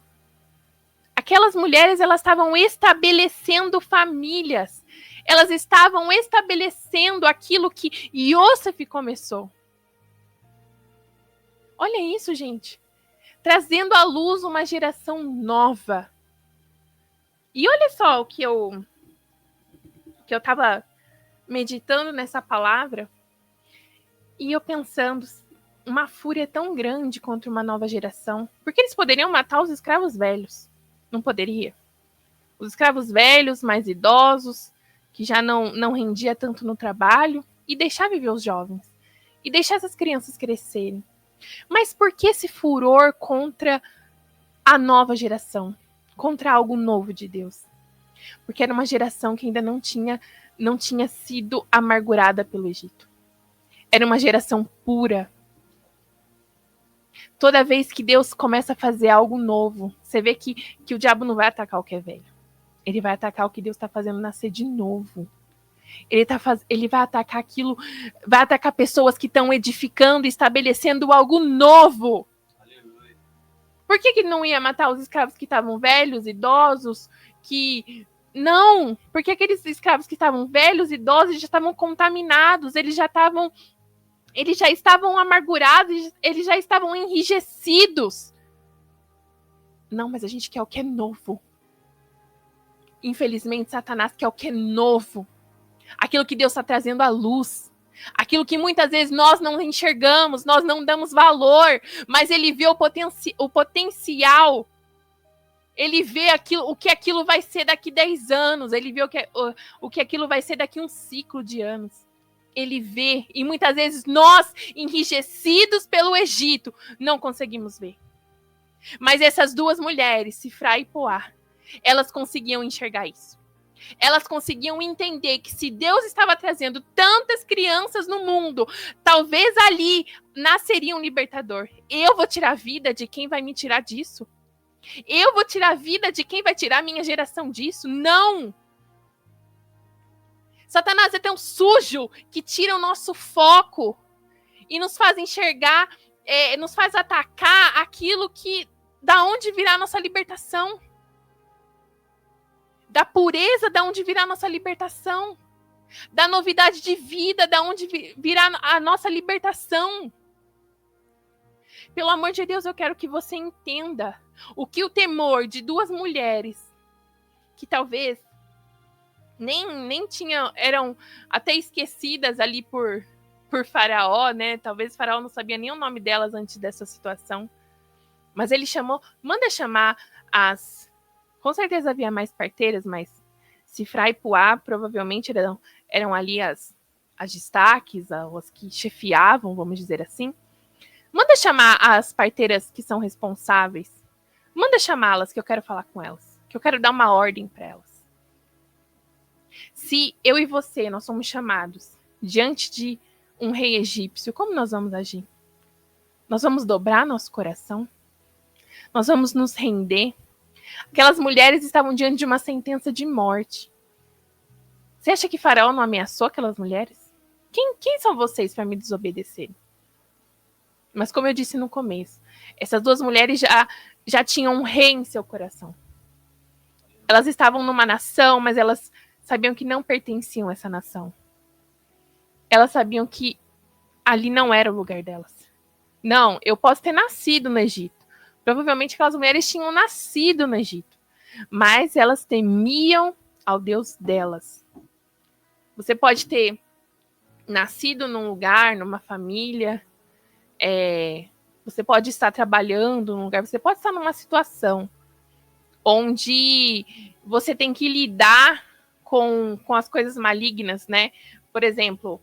Aquelas mulheres, elas estavam estabelecendo famílias. Elas estavam estabelecendo aquilo que Yosef começou. Olha isso, gente. Trazendo à luz uma geração nova. E olha só o que eu estava meditando nessa palavra. E eu pensando, uma fúria tão grande contra uma nova geração. Porque eles poderiam matar os escravos velhos. Não poderia. Os escravos velhos, mais idosos, que já não rendia tanto no trabalho, e deixar viver os jovens. E deixar essas crianças crescerem. Mas por que esse furor contra a nova geração? Contra algo novo de Deus? Porque era uma geração que ainda não tinha sido amargurada pelo Egito. Era uma geração pura. Toda vez que Deus começa a fazer algo novo, você vê que o diabo não vai atacar o que é velho. Ele vai atacar o que Deus está fazendo nascer de novo. Ele vai atacar aquilo, vai atacar pessoas que estão edificando, estabelecendo algo novo. Aleluia. Por que ele não ia matar os escravos que estavam velhos, idosos, Não, porque aqueles escravos que estavam velhos, idosos, já estavam contaminados, eles já estavam amargurados, eles já estavam enrijecidos. Não, mas a gente quer o que é novo. Infelizmente, Satanás quer o que é novo. Aquilo que Deus está trazendo à luz. Aquilo que muitas vezes nós não enxergamos, nós não damos valor, mas ele vê o potencial. Ele vê o que aquilo vai ser daqui 10 anos. Ele vê o que aquilo vai ser daqui um ciclo de anos. Ele vê, e muitas vezes nós, enrijecidos pelo Egito, não conseguimos ver. Mas essas duas mulheres, Sifra e Poá, elas conseguiam enxergar isso. Elas conseguiam entender que se Deus estava trazendo tantas crianças no mundo, talvez ali nasceria um libertador. Eu vou tirar a vida de quem vai me tirar disso? Eu vou tirar a vida de quem vai tirar a minha geração disso? Não! Satanás é tão sujo que tira o nosso foco e nos faz enxergar, nos faz atacar aquilo que, da onde virá a nossa libertação. Da pureza, da onde virá a nossa libertação. Da novidade de vida, da onde virá a nossa libertação. Pelo amor de Deus, eu quero que você entenda o que o temor de duas mulheres, que talvez nem tinham, eram até esquecidas ali por Faraó, né? Talvez Faraó não sabia nem o nome delas antes dessa situação. Mas ele manda chamar com certeza havia mais parteiras, mas Sifra e Puá provavelmente eram ali as destaques, as que chefiavam, vamos dizer assim. Manda chamar as parteiras que são responsáveis. Manda chamá-las, que eu quero falar com elas. Que eu quero dar uma ordem para elas. Se eu e você, nós somos chamados diante de um rei egípcio, como nós vamos agir? Nós vamos dobrar nosso coração? Nós vamos nos render? Aquelas mulheres estavam diante de uma sentença de morte. Você acha que Faraó não ameaçou aquelas mulheres? Quem são vocês para me desobedecerem? Mas como eu disse no começo, essas duas mulheres já tinham um rei em seu coração. Elas estavam numa nação, mas elas sabiam que não pertenciam a essa nação. Elas sabiam que ali não era o lugar delas. Não, eu posso ter nascido no Egito. Provavelmente aquelas mulheres tinham nascido no Egito. Mas elas temiam ao Deus delas. Você pode ter nascido num lugar, numa família. Você pode estar trabalhando num lugar. Você pode estar numa situação onde você tem que lidar com as coisas malignas, né? Por exemplo,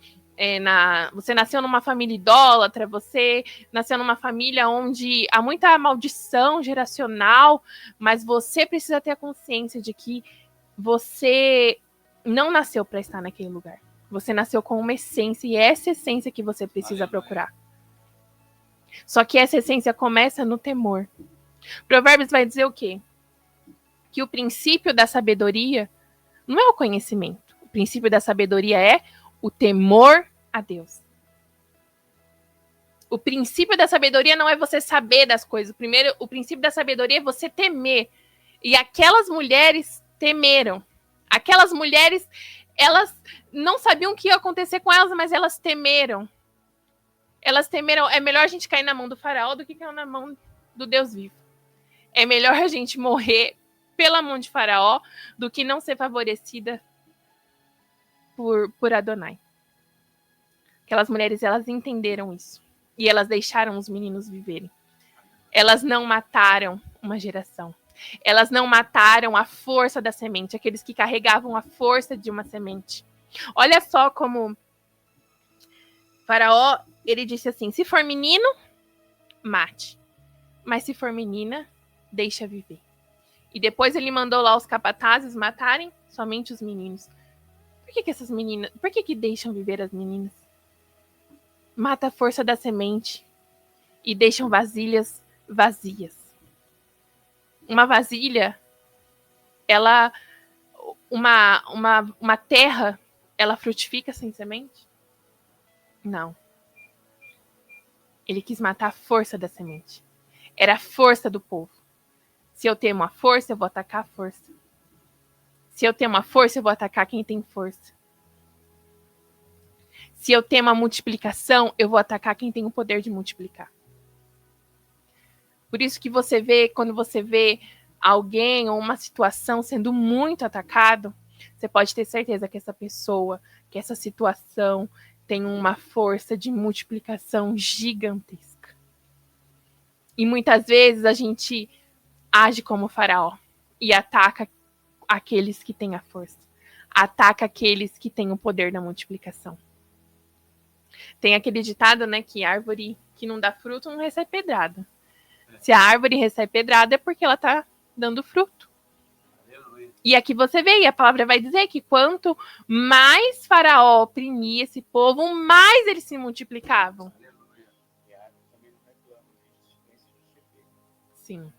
você nasceu numa família idólatra, você nasceu numa família onde há muita maldição geracional, mas você precisa ter a consciência de que você não nasceu para estar naquele lugar. Você nasceu com uma essência, e é essa essência que você precisa procurar. Só que essa essência começa no temor. Provérbios vai dizer o quê? Que o princípio da sabedoria não é o conhecimento. O princípio da sabedoria é o temor a Deus. O princípio da sabedoria não é você saber das coisas. O princípio da sabedoria é você temer. E aquelas mulheres temeram. Aquelas mulheres, elas não sabiam o que ia acontecer com elas, mas elas temeram. Elas temeram. É melhor a gente cair na mão do faraó do que cair na mão do Deus vivo. É melhor a gente morrer pela mão de faraó do que não ser favorecida por Adonai. Aquelas mulheres, elas entenderam isso. E elas deixaram os meninos viverem. Elas não mataram uma geração. Elas não mataram a força da semente, aqueles que carregavam a força de uma semente. Olha só como Faraó, ele disse assim: se for menino, mate. Mas se for menina, deixa viver. E depois ele mandou lá os capatazes matarem somente os meninos. Por que essas meninas... Por que deixam viver as meninas? Mata a força da semente e deixam vasilhas vazias. Uma vasilha, ela... Uma terra, ela frutifica sem semente? Não. Ele quis matar a força da semente. Era a força do povo. Se eu tenho uma força, eu vou atacar a força. Se eu tenho uma força, eu vou atacar quem tem força. Se eu tenho uma multiplicação, eu vou atacar quem tem o poder de multiplicar. Por isso que você vê, quando você vê alguém ou uma situação sendo muito atacado, você pode ter certeza que essa pessoa, que essa situação tem uma força de multiplicação gigantesca. E muitas vezes a gente age como Faraó e ataca aqueles que têm a força. Ataca aqueles que têm o poder da multiplicação. Tem aquele ditado, né, que árvore que não dá fruto não recebe pedrada. Se a árvore recebe pedrada é porque ela está dando fruto. E aqui você vê, e a palavra vai dizer que quanto mais Faraó oprimia esse povo, mais eles se multiplicavam. Sim.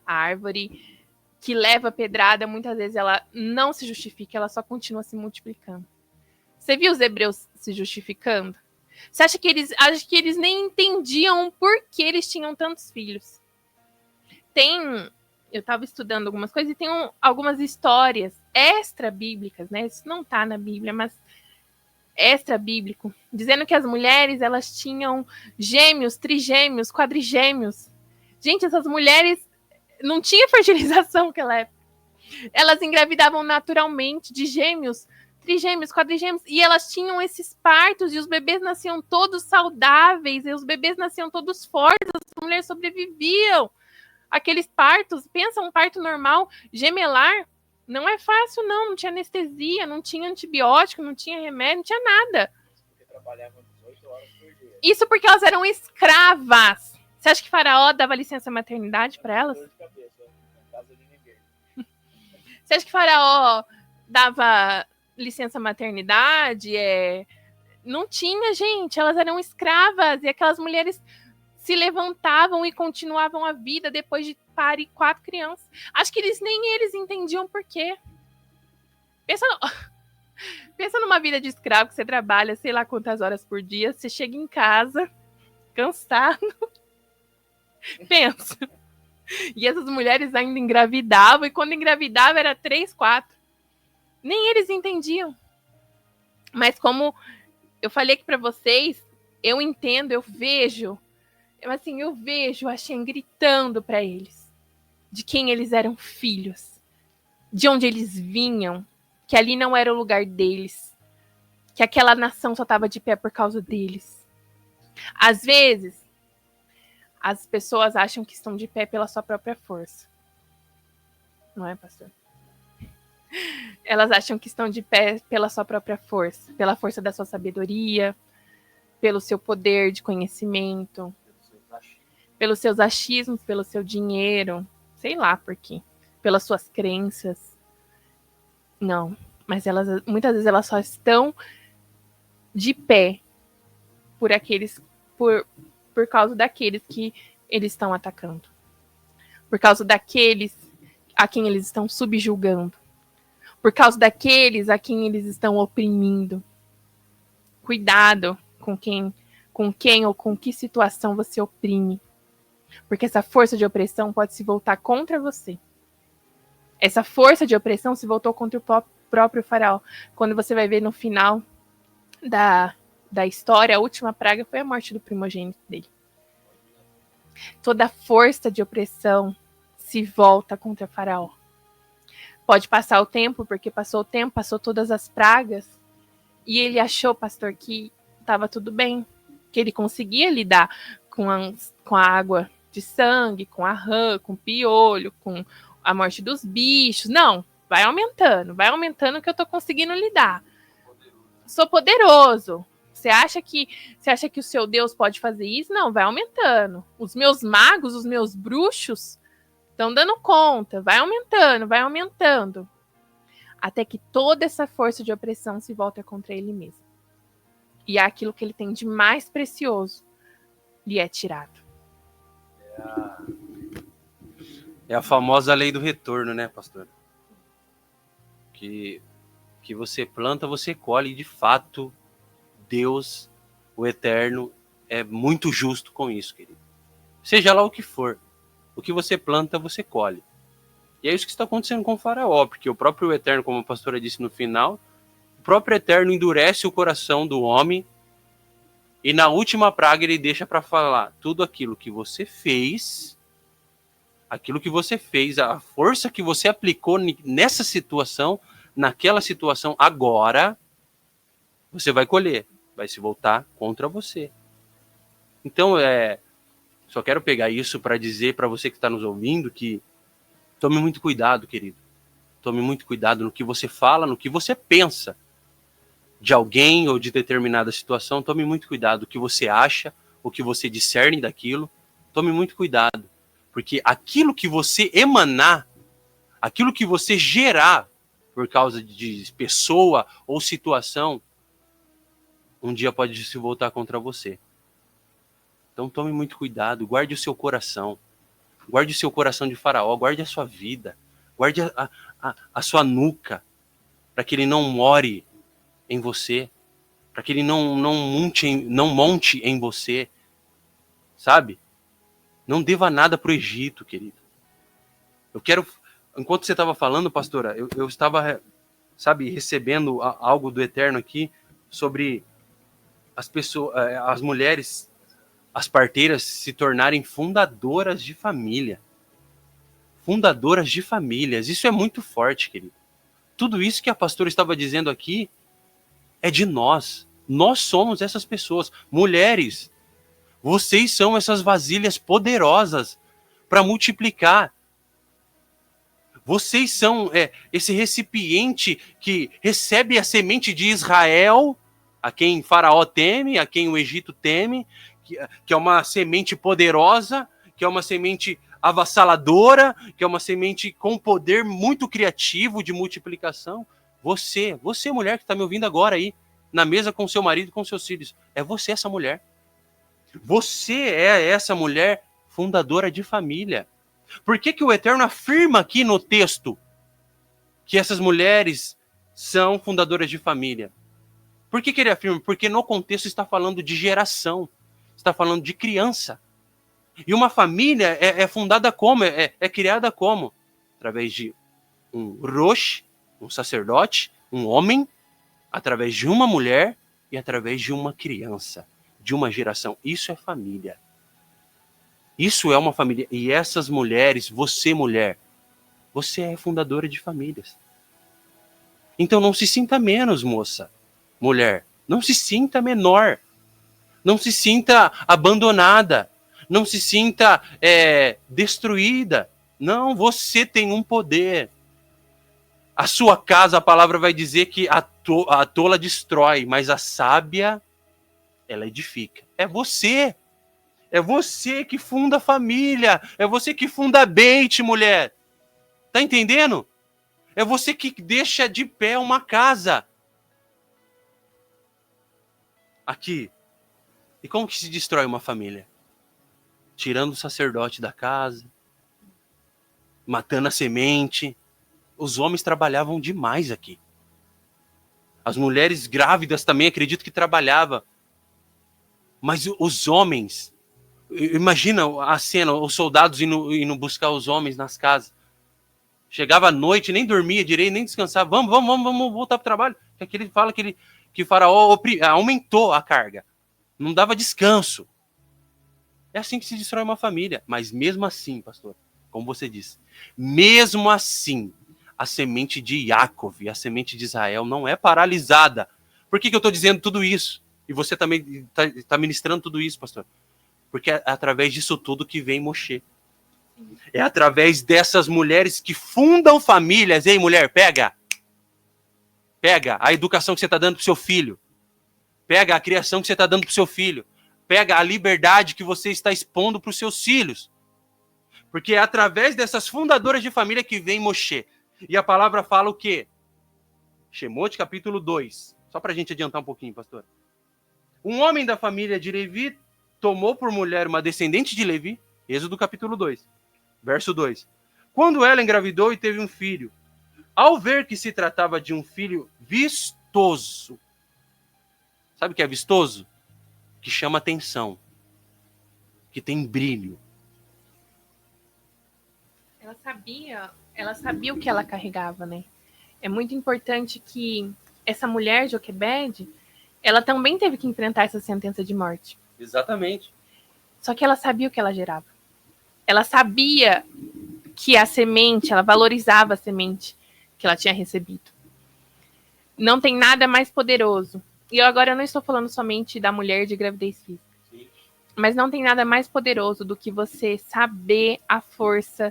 A árvore que leva pedrada, muitas vezes ela não se justifica, ela só continua se multiplicando. Você viu os hebreus se justificando? Você acha que eles nem entendiam por que eles tinham tantos filhos? Eu estava estudando algumas coisas e tem algumas histórias extra-bíblicas, né? Isso não está na Bíblia, mas extra-bíblico, dizendo que as mulheres, elas tinham gêmeos, trigêmeos, quadrigêmeos. Gente, essas mulheres não tinham fertilização naquela época. Elas engravidavam naturalmente de gêmeos, trigêmeos, quadrigêmeos, e elas tinham esses partos, e os bebês nasciam todos saudáveis, e os bebês nasciam todos fortes, as mulheres sobreviviam. Aqueles partos, pensa um parto normal, gemelar, não é fácil não tinha anestesia, não tinha antibiótico, não tinha remédio, não tinha nada. Isso porque elas eram escravas. Você acha que Faraó dava licença maternidade para elas? Você acha que Faraó dava licença maternidade? Não tinha, gente. Elas eram escravas. E aquelas mulheres se levantavam e continuavam a vida depois de parir 4 crianças. Acho que nem eles entendiam por quê. Pensa numa vida de escravo que você trabalha sei lá quantas horas por dia. Você chega em casa cansado. Pensa. E essas mulheres ainda engravidavam, e quando engravidava era 3, 4. Nem eles entendiam. Mas como eu falei aqui para vocês, eu entendo, eu vejo a Shem gritando para eles de quem eles eram filhos, de onde eles vinham, que ali não era o lugar deles, que aquela nação só estava de pé por causa deles. Às vezes, as pessoas acham que estão de pé pela sua própria força. Não é, pastor? Elas acham que estão de pé pela sua própria força, pela força da sua sabedoria, pelo seu poder de conhecimento, pelos seus achismos, pelo seu dinheiro, sei lá por quê, pelas suas crenças. Não, mas muitas vezes elas só estão de pé por causa daqueles que eles estão atacando, por causa daqueles a quem eles estão subjugando, por causa daqueles a quem eles estão oprimindo. Cuidado com quem ou com que situação você oprime, porque essa força de opressão pode se voltar contra você. Essa força de opressão se voltou contra o próprio Faraó. Quando você vai ver no final da história, a última praga foi a morte do primogênito dele. Toda força de opressão se volta contra Faraó. Pode passar o tempo, porque passou o tempo, passou todas as pragas, e ele achou, pastor, que estava tudo bem, que ele conseguia lidar com a água de sangue, com a rã, com o piolho, com a morte dos bichos. Não, vai aumentando que eu tô conseguindo lidar. Sou poderoso. Você acha que o seu Deus pode fazer isso? Não, vai aumentando. Os meus magos, os meus bruxos estão dando conta. Vai aumentando. Até que toda essa força de opressão se volta contra ele mesmo. E aquilo que ele tem de mais precioso lhe é tirado. É a famosa lei do retorno, né, pastor? Que você planta, você colhe. De fato, Deus, o Eterno, é muito justo com isso, querido. Seja lá o que for, o que você planta, você colhe. E é isso que está acontecendo com o Faraó, porque o próprio Eterno, como a pastora disse no final, o próprio Eterno endurece o coração do homem, e na última praga ele deixa para falar tudo aquilo que você fez, a força que você aplicou nessa situação, naquela situação, agora você vai colher, vai se voltar contra você. Então, só quero pegar isso para dizer para você que está nos ouvindo que tome muito cuidado, querido. Tome muito cuidado no que você fala, no que você pensa de alguém ou de determinada situação. Tome muito cuidado o que você acha, o que você discerne daquilo. Tome muito cuidado, porque aquilo que você emanar, aquilo que você gerar por causa de pessoa ou situação, um dia pode se voltar contra você. Então tome muito cuidado, guarde o seu coração. Guarde o seu coração de Faraó, guarde a sua vida, guarde a sua nuca, para que ele não more em você, para que ele não monte em você, sabe? Não deva nada para o Egito, querido. Eu quero, enquanto você estava falando, pastora, eu estava, sabe, recebendo algo do Eterno aqui sobre as pessoas, as mulheres, as parteiras se tornarem fundadoras de família. Fundadoras de famílias. Isso é muito forte, querido. Tudo isso que a pastora estava dizendo aqui é de nós. Nós somos essas pessoas. Mulheres, vocês são essas vasilhas poderosas para multiplicar. Vocês são esse recipiente que recebe a semente de Israel, a quem Faraó teme, a quem o Egito teme, que é uma semente poderosa, que é uma semente avassaladora, que é uma semente com poder muito criativo de multiplicação. Você mulher que está me ouvindo agora aí, na mesa com seu marido e com seus filhos, é você essa mulher. Você é essa mulher fundadora de família. Por que o Eterno afirma aqui no texto que essas mulheres são fundadoras de família? Por que ele afirma? Porque no contexto está falando de geração, está falando de criança. E uma família é fundada como? É criada como? Através de um rosh, um sacerdote, um homem, através de uma mulher e através de uma criança, de uma geração. Isso é família. Isso é uma família. E essas mulheres, você mulher, você é fundadora de famílias. Então não se sinta menos, moça, mulher. Não se sinta menor. Não se sinta abandonada. Não se sinta destruída. Não, você tem um poder. A sua casa, a palavra vai dizer que a tola destrói, mas a sábia, ela edifica. É você. É você que funda a família. É você que funda a Beit, mulher. Tá entendendo? É você que deixa de pé uma casa. Aqui. E como que se destrói uma família? Tirando o sacerdote da casa. Matando a semente. Os homens trabalhavam demais aqui. As mulheres grávidas também acredito que trabalhavam. Mas os homens... Imagina a cena, os soldados indo buscar os homens nas casas. Chegava à noite, nem dormia direito, nem descansava. Vamos voltar para o trabalho. Porque ele fala que Faraó aumentou a carga. Não dava descanso. É assim que se destrói uma família. Mas mesmo assim, pastor, como você disse, mesmo assim, a semente de Yaakov, a semente de Israel não é paralisada. Por que eu estou dizendo tudo isso? E você também está ministrando tudo isso, pastor? Porque é através disso tudo que vem Moshe. É através dessas mulheres que fundam famílias. Ei, mulher, pega a educação que você está dando para o seu filho. Pega a criação que você está dando para o seu filho. Pega a liberdade que você está expondo para os seus filhos. Porque é através dessas fundadoras de família que vem Moshe. E a palavra fala o quê? Shemot, capítulo 2. Só para a gente adiantar um pouquinho, pastor. Um homem da família de Levi tomou por mulher uma descendente de Levi, Êxodo capítulo 2, verso 2. Quando ela engravidou e teve um filho, ao ver que se tratava de um filho vistoso, sabe o que é vistoso? Que chama atenção, que tem brilho. Ela sabia o que ela carregava, né? É muito importante que essa mulher, Joquebede, ela também teve que enfrentar essa sentença de morte. Exatamente. Só que ela sabia o que ela gerava. Ela sabia que a semente, ela valorizava a semente que ela tinha recebido. Não tem nada mais poderoso. E agora eu não estou falando somente da mulher de gravidez física. Sim. Mas não tem nada mais poderoso do que você saber a força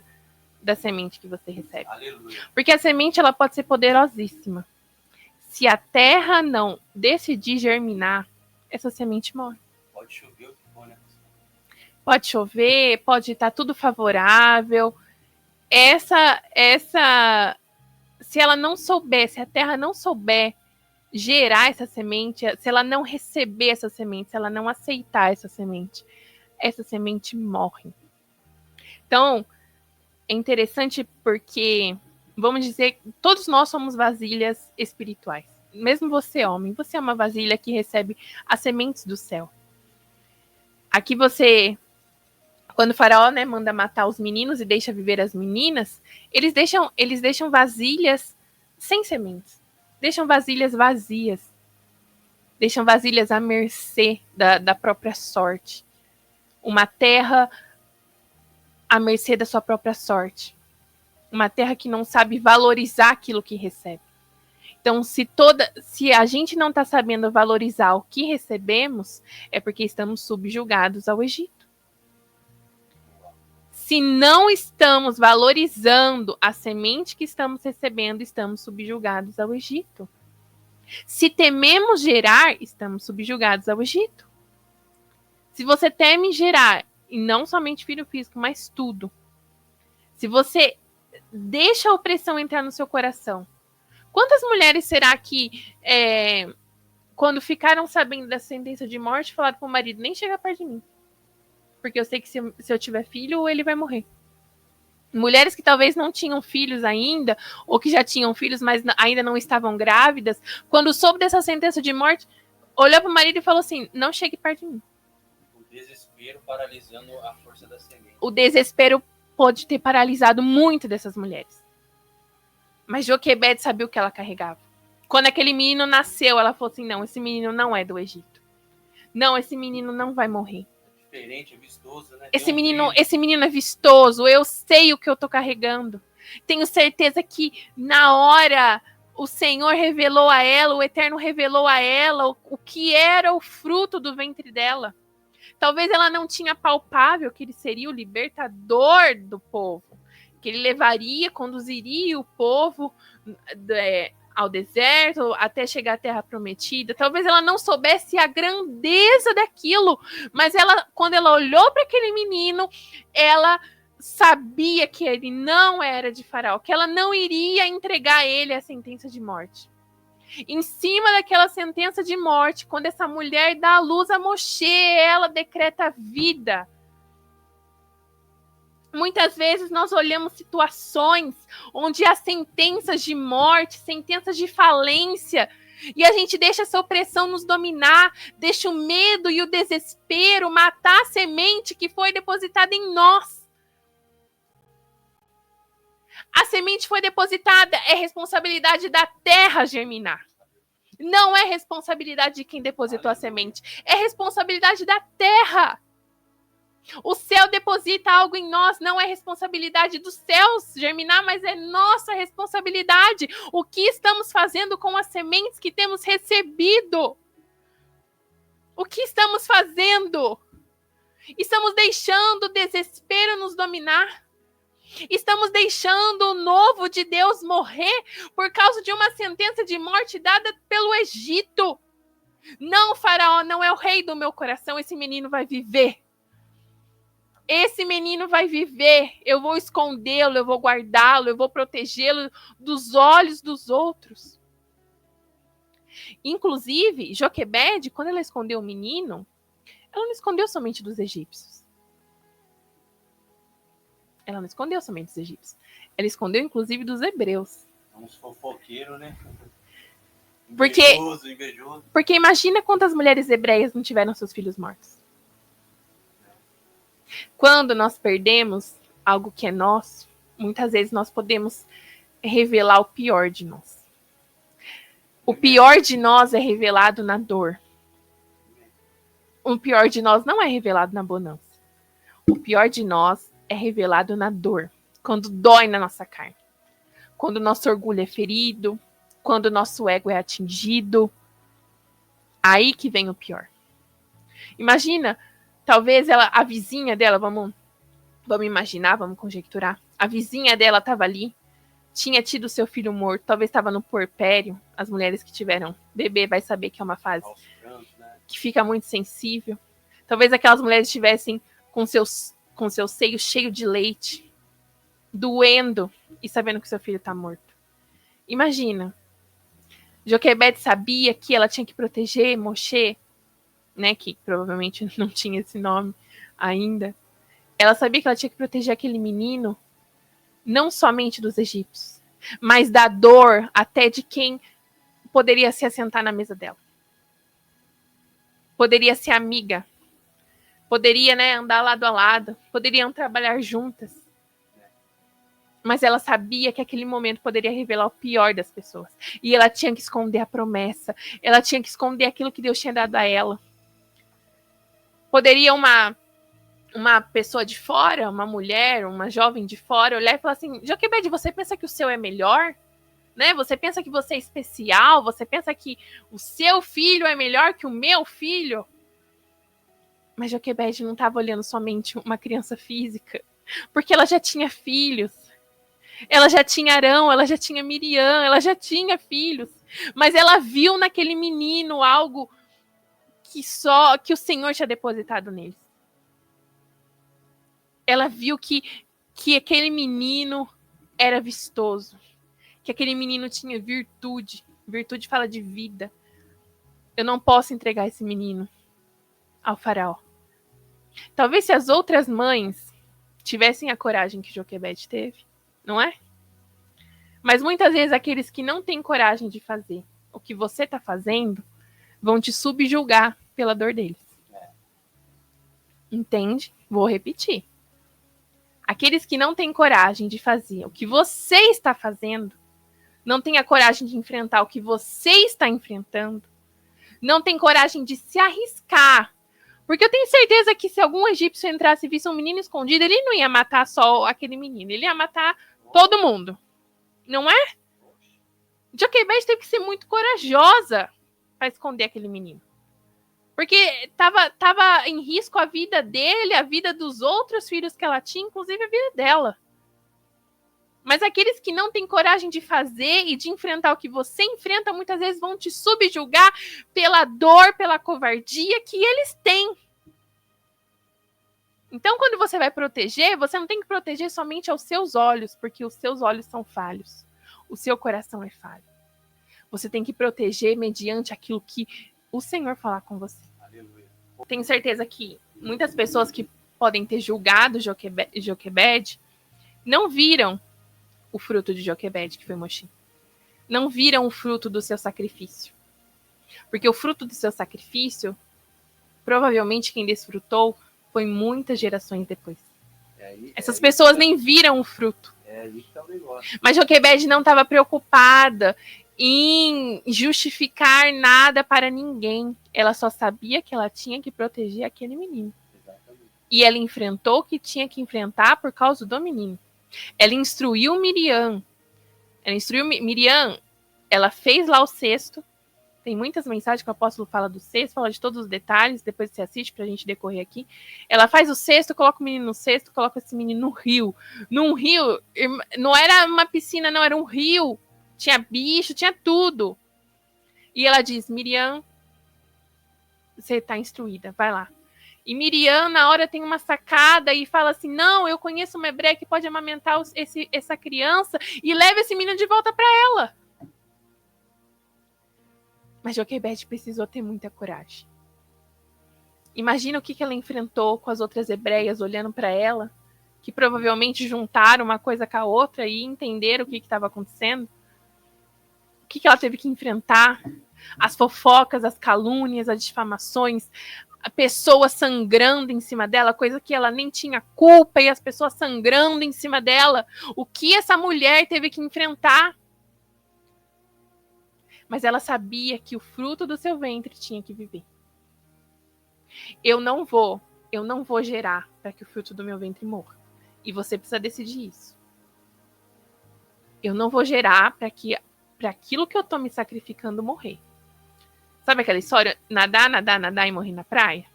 da semente que você recebe. Aleluia. Porque a semente, ela pode ser poderosíssima. Se a terra não decidir germinar, essa semente morre. Pode chover o que for, né? Pode chover, pode estar tudo favorável. Se ela não souber, se a terra não souber gerar essa semente, se ela não receber essa semente, se ela não aceitar essa semente morre. Então, é interessante porque, vamos dizer, todos nós somos vasilhas espirituais. mesmo você, homem, você é uma vasilha que recebe as sementes do céu. Aqui você, quando o faraó, né, manda matar os meninos e deixa viver as meninas, eles deixam vasilhas sem sementes. Deixam vasilhas vazias. Deixam vasilhas à mercê da própria sorte. Uma terra à mercê da sua própria sorte. Uma terra que não sabe valorizar aquilo que recebe. Então, se a gente não está sabendo valorizar o que recebemos, é porque estamos subjugados ao Egito. Se não estamos valorizando a semente que estamos recebendo, estamos subjugados ao Egito. Se tememos gerar, estamos subjugados ao Egito. Se você teme gerar, e não somente filho físico, mas tudo. Se você deixa a opressão entrar no seu coração, quantas mulheres será que, quando ficaram sabendo da sentença de morte, falaram para o marido, nem chega perto de mim. Porque eu sei que se eu tiver filho, ele vai morrer. Mulheres que talvez não tinham filhos ainda, ou que já tinham filhos, mas ainda não estavam grávidas, quando soube dessa sentença de morte, olhou para o marido e falou assim, não chegue perto de mim. O desespero paralisando a força da semente. O desespero pode ter paralisado muito dessas mulheres. Mas Joquebede sabia o que ela carregava. Quando aquele menino nasceu, ela falou assim, não, esse menino não é do Egito. Não, esse menino não vai morrer. Diferente, é vistoso, né? Esse menino é vistoso, eu sei o que eu tô carregando. Tenho certeza que na hora o Senhor revelou a ela, o Eterno revelou a ela o que era o fruto do ventre dela. Talvez ela não tinha palpável que ele seria o libertador do povo, que ele levaria, conduziria o povo ao deserto, até chegar à terra prometida. Talvez ela não soubesse a grandeza daquilo, mas quando ela olhou para aquele menino, ela sabia que ele não era de Faraó, que ela não iria entregar a ele a sentença de morte. Em cima daquela sentença de morte, quando essa mulher dá a luz a Moshe, ela decreta vida. Muitas vezes nós olhamos situações onde há sentenças de morte, sentenças de falência, e a gente deixa essa opressão nos dominar, deixa o medo e o desespero matar a semente que foi depositada em nós. A semente foi depositada, é responsabilidade da terra germinar. Não é responsabilidade de quem depositou a semente, é responsabilidade da terra. O céu deposita algo em nós, não é responsabilidade dos céus germinar, mas é nossa responsabilidade. O que estamos fazendo com as sementes que temos recebido? O que estamos fazendo? Estamos deixando o desespero nos dominar? Estamos deixando o novo de Deus morrer por causa de uma sentença de morte dada pelo Egito? Não, Faraó não é o rei do meu coração, esse menino vai viver. Esse menino vai viver, eu vou escondê-lo, eu vou guardá-lo, eu vou protegê-lo dos olhos dos outros. Inclusive, Joquebede, quando ela escondeu o menino, ela não escondeu somente dos egípcios. Ela não escondeu somente dos egípcios. Ela escondeu, inclusive, dos hebreus. Uns fofoqueiros, né? Invejoso. Porque imagina quantas mulheres hebreias não tiveram seus filhos mortos. Quando nós perdemos algo que é nosso, muitas vezes nós podemos revelar o pior de nós. O pior de nós é revelado na dor. O pior de nós não é revelado na bonança. O pior de nós é revelado na dor, quando dói na nossa carne. Quando o nosso orgulho é ferido, quando o nosso ego é atingido. Aí que vem o pior. Imagina, talvez a vizinha dela, vamos imaginar, vamos conjecturar. A vizinha dela estava ali, tinha tido seu filho morto, talvez estava no puerpério. As mulheres que tiveram bebê vai saber que é uma fase que fica muito sensível. Talvez aquelas mulheres estivessem com seu seio cheio de leite, doendo e sabendo que seu filho está morto. Imagina, Joquebede sabia que ela tinha que proteger Moshe, né, que provavelmente não tinha esse nome ainda. Ela sabia que ela tinha que proteger aquele menino, não somente dos egípcios, mas da dor até de quem poderia se assentar na mesa dela. Poderia ser amiga. Poderia, né, andar lado a lado. Poderiam trabalhar juntas. Mas ela sabia que aquele momento poderia revelar o pior das pessoas. E ela tinha que esconder a promessa. Ela tinha que esconder aquilo que Deus tinha dado a ela. Poderia uma pessoa de fora, uma mulher, uma jovem de fora, olhar e falar assim: Joquebede, você pensa que o seu é melhor? Né? Você pensa que você é especial? Você pensa que o seu filho é melhor que o meu filho? Mas Joquebede não estava olhando somente uma criança física, porque ela já tinha filhos. Ela já tinha Arão, ela já tinha Miriam, ela já tinha filhos. Mas ela viu naquele menino algo que o Senhor tinha depositado neles. Ela viu que aquele menino era vistoso, que aquele menino tinha virtude. Virtude fala de vida. Eu não posso entregar esse menino ao faraó. Talvez se as outras mães tivessem a coragem que Joquebede teve, não é? Mas muitas vezes aqueles que não têm coragem de fazer o que você está fazendo vão te subjugar pela dor deles. Entende? Vou repetir. Aqueles que não têm coragem de fazer o que você está fazendo, não têm a coragem de enfrentar o que você está enfrentando, não têm coragem de se arriscar. Porque eu tenho certeza que se algum egípcio entrasse e visse um menino escondido, ele não ia matar só aquele menino, ele ia matar todo mundo. Não é? Joquebede teve que ser muito corajosa para esconder aquele menino. Porque tava em risco a vida dele, a vida dos outros filhos que ela tinha, inclusive a vida dela. Mas aqueles que não têm coragem de fazer e de enfrentar o que você enfrenta, muitas vezes vão te subjugar pela dor, pela covardia que eles têm. Então, quando você vai proteger, você não tem que proteger somente aos seus olhos, porque os seus olhos são falhos. O seu coração é falho. Você tem que proteger mediante aquilo que o Senhor falar com você. Aleluia. Tenho certeza que muitas pessoas que podem ter julgado Joquebede não viram o fruto de Joquebede, que foi Moshim. Não viram o fruto do seu sacrifício. Porque o fruto do seu sacrifício, provavelmente quem desfrutou foi muitas gerações depois. Essas pessoas nem viram o fruto. Mas Joquebede não estava preocupada em justificar nada para ninguém. Ela só sabia que ela tinha que proteger aquele menino. E ela enfrentou o que tinha que enfrentar por causa do menino. Ela instruiu Miriam. Miriam, ela fez lá o cesto. Tem muitas mensagens que o apóstolo fala do cesto, fala de todos os detalhes, depois você assiste pra gente decorrer aqui. Ela faz o cesto, coloca o menino no cesto, coloca esse menino no rio. Num rio, não era uma piscina, não, era um rio. Tinha bicho, tinha tudo. E ela diz: Miriam, você tá instruída, vai lá. E Miriam, na hora, tem uma sacada e fala assim: não, eu conheço uma hebreia que pode amamentar essa criança e leva esse menino de volta para ela. Mas Joquebede precisou ter muita coragem. Imagina o que ela enfrentou com as outras hebreias olhando para ela, que provavelmente juntaram uma coisa com a outra e entenderam o que estava acontecendo. O que ela teve que enfrentar? As fofocas, as calúnias, as difamações, a pessoa sangrando em cima dela, coisa que ela nem tinha culpa, e as pessoas sangrando em cima dela. O que essa mulher teve que enfrentar? Mas ela sabia que o fruto do seu ventre tinha que viver. Eu não vou gerar para que o fruto do meu ventre morra. E você precisa decidir isso. Eu não vou gerar para aquilo que eu estou me sacrificando morrer. Sabe aquela história? Nadar, nadar, nadar e morrer na praia?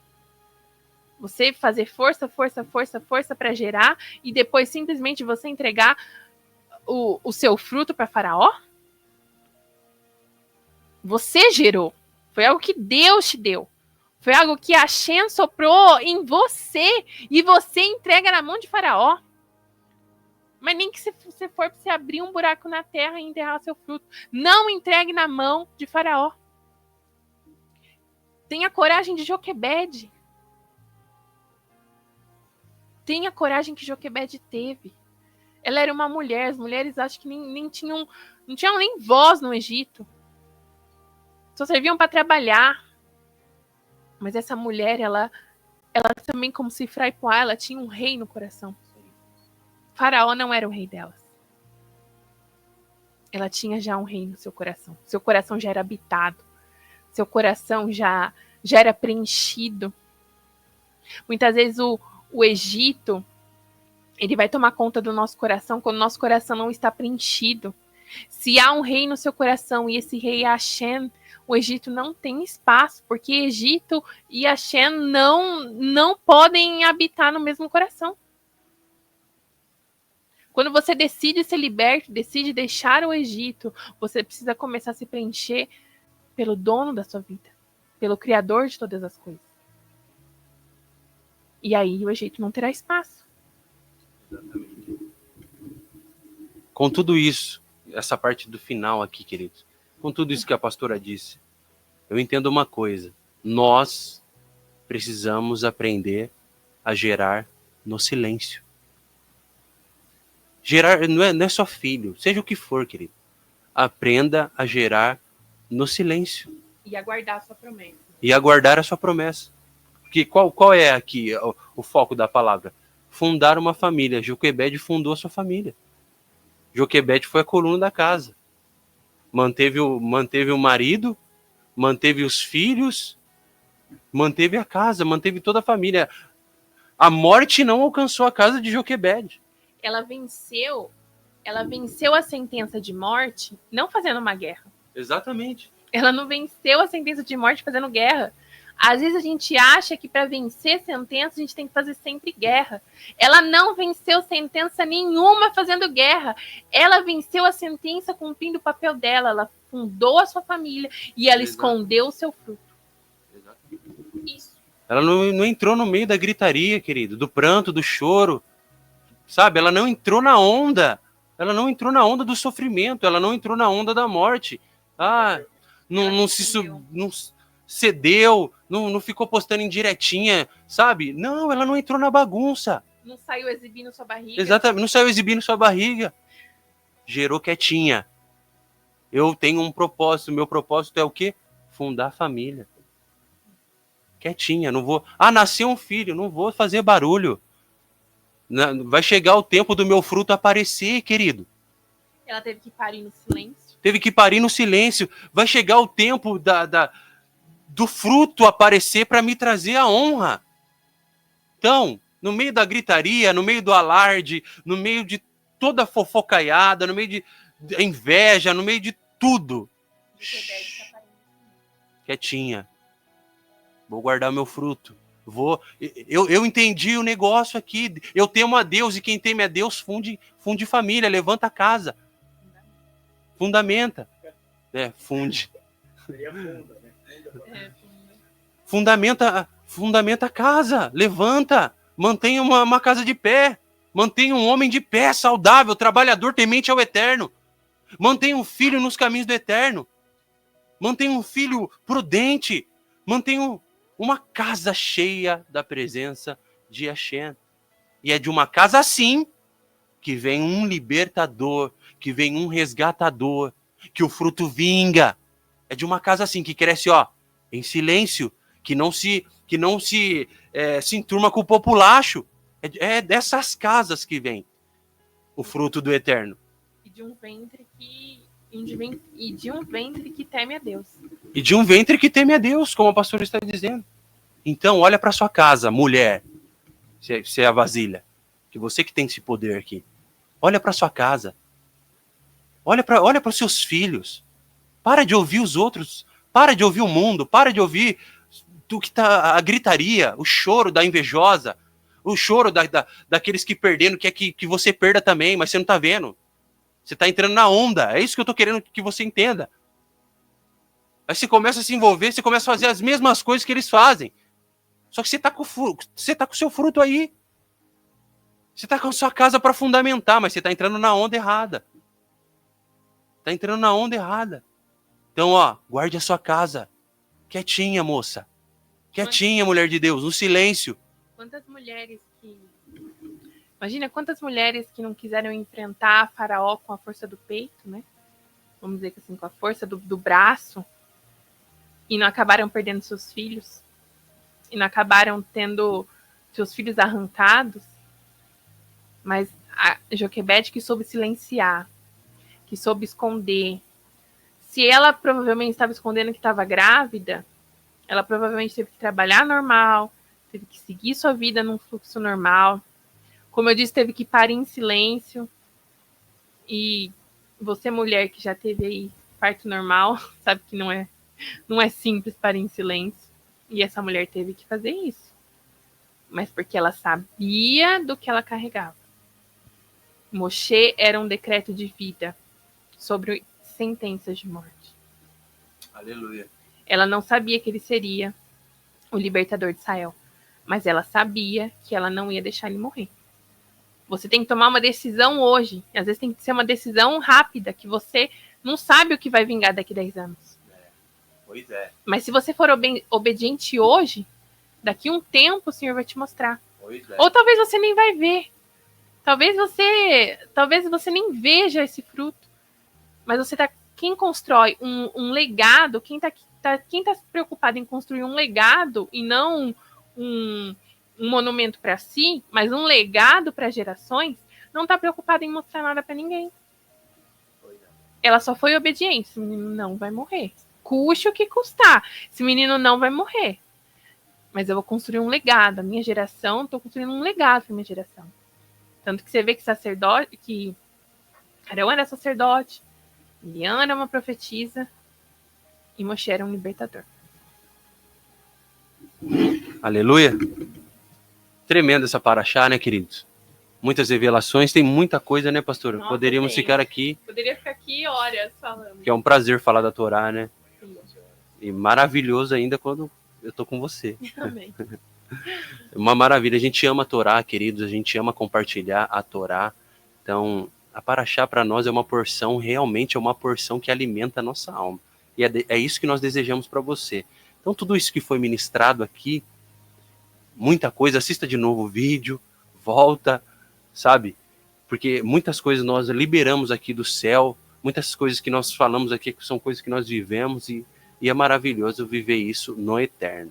Você fazer força para gerar e depois simplesmente você entregar o seu fruto para Faraó? Você gerou. Foi algo que Deus te deu. Foi algo que a Shem soprou em você e você entrega na mão de Faraó. Mas nem que se você for para você abrir um buraco na terra e enterrar seu fruto. Não entregue na mão de Faraó. Tenha coragem de Joquebede. Tenha a coragem que Joquebede teve. Ela era uma mulher. As mulheres acho que nem tinham nem voz no Egito. só serviam para trabalhar. Mas essa mulher, ela também, como se Fraipoá, ela tinha um rei no coração. Faraó não era o rei delas. Ela tinha já um rei no seu coração. Seu coração já era habitado. Seu coração já era preenchido. Muitas vezes o Egito, ele vai tomar conta do nosso coração quando o nosso coração não está preenchido. Se há um rei no seu coração e esse rei é Hashem, o Egito não tem espaço, porque Egito e Hashem não podem habitar no mesmo coração. Quando você decide ser liberto, decide deixar o Egito, você precisa começar a se preencher pelo dono da sua vida, pelo Criador de todas as coisas. E aí o Egito não terá espaço. Com tudo isso, essa parte do final aqui, queridos, com tudo isso que a pastora disse, eu entendo uma coisa: nós precisamos aprender a gerar no silêncio. Gerar não é só filho, seja o que for, querido. Aprenda a gerar no silêncio. E aguardar a sua promessa. E aguardar a sua promessa. Porque qual é aqui o foco da palavra? Fundar uma família. Joquebede fundou a sua família. Joquebede foi a coluna da casa. Manteve o marido, manteve os filhos, manteve a casa, manteve toda a família. A morte não alcançou a casa de Joquebede. Ela venceu a sentença de morte não fazendo uma guerra. Exatamente. Ela não venceu a sentença de morte fazendo guerra. Às vezes a gente acha que para vencer sentença a gente tem que fazer sempre guerra. Ela não venceu sentença nenhuma fazendo guerra. Ela venceu a sentença cumprindo o papel dela. Ela fundou a sua família e ela escondeu o seu fruto. Isso. Ela não entrou no meio da gritaria, querido, do pranto, do choro. Sabe? Ela não entrou na onda. Ela não entrou na onda do sofrimento. Ela não entrou na onda da morte. Não cedeu, não ficou postando indiretinha, sabe? Não, ela não entrou na bagunça. Não saiu exibindo sua barriga. Exatamente, não saiu exibindo sua barriga. Gerou quietinha. Eu tenho um propósito, meu propósito é o quê? Fundar família. Quietinha, não vou... nasceu um filho, não vou fazer barulho. Vai chegar o tempo do meu fruto aparecer, querido. Ela teve que parir no silêncio. Teve que parir no silêncio. Vai chegar o tempo do fruto aparecer para me trazer a honra. Então, no meio da gritaria, no meio do alarde, no meio de toda a fofocaiada, no meio de inveja, no meio de tudo. Quietinha. Vou guardar meu fruto. Eu entendi o negócio aqui. Eu temo a Deus e quem teme a Deus funde família, levanta a casa. Fundamenta. Funde. Seria funda, né? Fundamenta a casa, levanta, mantenha uma casa de pé, mantenha um homem de pé, saudável, trabalhador, temente ao eterno. Mantenha um filho nos caminhos do eterno. Mantenha um filho prudente. Mantenha uma casa cheia da presença de Hashem. E é de uma casa assim que vem um libertador, que vem um resgatador, que o fruto vinga. É de uma casa assim que cresce, em silêncio, que não se enturma com o populacho. É dessas casas que vem o fruto do eterno. E de um ventre que teme a Deus. E de um ventre que teme a Deus, como a pastora está dizendo. Então, olha para sua casa, mulher, se é a vasilha, que você que tem esse poder aqui. Olha para sua casa. Olha para os seus filhos. Para de ouvir os outros. Para de ouvir o mundo. Para de ouvir do que tá a gritaria, o choro da invejosa, o choro daqueles que perdendo, quer que você perda também, mas você não está vendo. Você está entrando na onda. É isso que eu estou querendo que você entenda. Aí você começa a se envolver, você começa a fazer as mesmas coisas que eles fazem. Só que você está com o seu fruto aí. Você está com a sua casa para fundamentar, mas você está entrando na onda errada. Está entrando na onda errada. Então, guarde a sua casa. Quietinha, moça. Quietinha, mulher de Deus, no silêncio. Imagina quantas mulheres que não quiseram enfrentar Faraó com a força do peito, né? Vamos dizer que assim, com a força do braço. e não acabaram perdendo seus filhos, e não acabaram tendo seus filhos arrancados, mas a Joquebede que soube silenciar, que soube esconder. Se ela provavelmente estava escondendo que estava grávida, ela provavelmente teve que trabalhar normal, teve que seguir sua vida num fluxo normal. Como eu disse, teve que parir em silêncio. E você, mulher que já teve aí parto normal, sabe que não é simples parir em silêncio. E essa mulher teve que fazer isso. Mas porque ela sabia do que ela carregava. Moshe era um decreto de vida sobre sentenças de morte. Aleluia. Ela não sabia que ele seria o libertador de Israel, mas ela sabia que ela não ia deixar ele morrer. Você tem que tomar uma decisão hoje. Às vezes tem que ser uma decisão rápida, que você não sabe o que vai vingar daqui a 10 anos. Pois é. Mas se você for obediente hoje, daqui a um tempo o Senhor vai te mostrar. Pois é. Ou talvez você nem vai ver. Talvez você nem veja esse fruto. Mas você tá. Quem constrói um legado, quem tá preocupado em construir um legado e não um monumento para si, mas um legado para gerações, não está preocupado em mostrar nada para ninguém. Ela só foi obediente. Esse menino não vai morrer. Custe o que custar. Esse menino não vai morrer. Mas eu vou construir um legado. A minha geração, estou construindo um legado para minha geração. Tanto que você vê que Arão era sacerdote, Miriam era uma profetisa e Moshe era um libertador. Aleluia. Tremendo essa paraxá, né, queridos? Muitas revelações, tem muita coisa, né, pastor? Nossa, Poderíamos ficar aqui, Poderia ficar aqui horas falando. que é um prazer falar da Torá, né? Sim. E maravilhoso ainda quando eu tô com você. Amém. Uma maravilha. A gente ama a Torá, queridos. A gente ama compartilhar a Torá. Então, a paraxá para nós é uma porção, realmente é uma porção que alimenta a nossa alma. E é isso que nós desejamos para você. Então, tudo isso que foi ministrado aqui, muita coisa, assista de novo o vídeo, volta, sabe? Porque muitas coisas nós liberamos aqui do céu, muitas coisas que nós falamos aqui que são coisas que nós vivemos e é maravilhoso viver isso no eterno.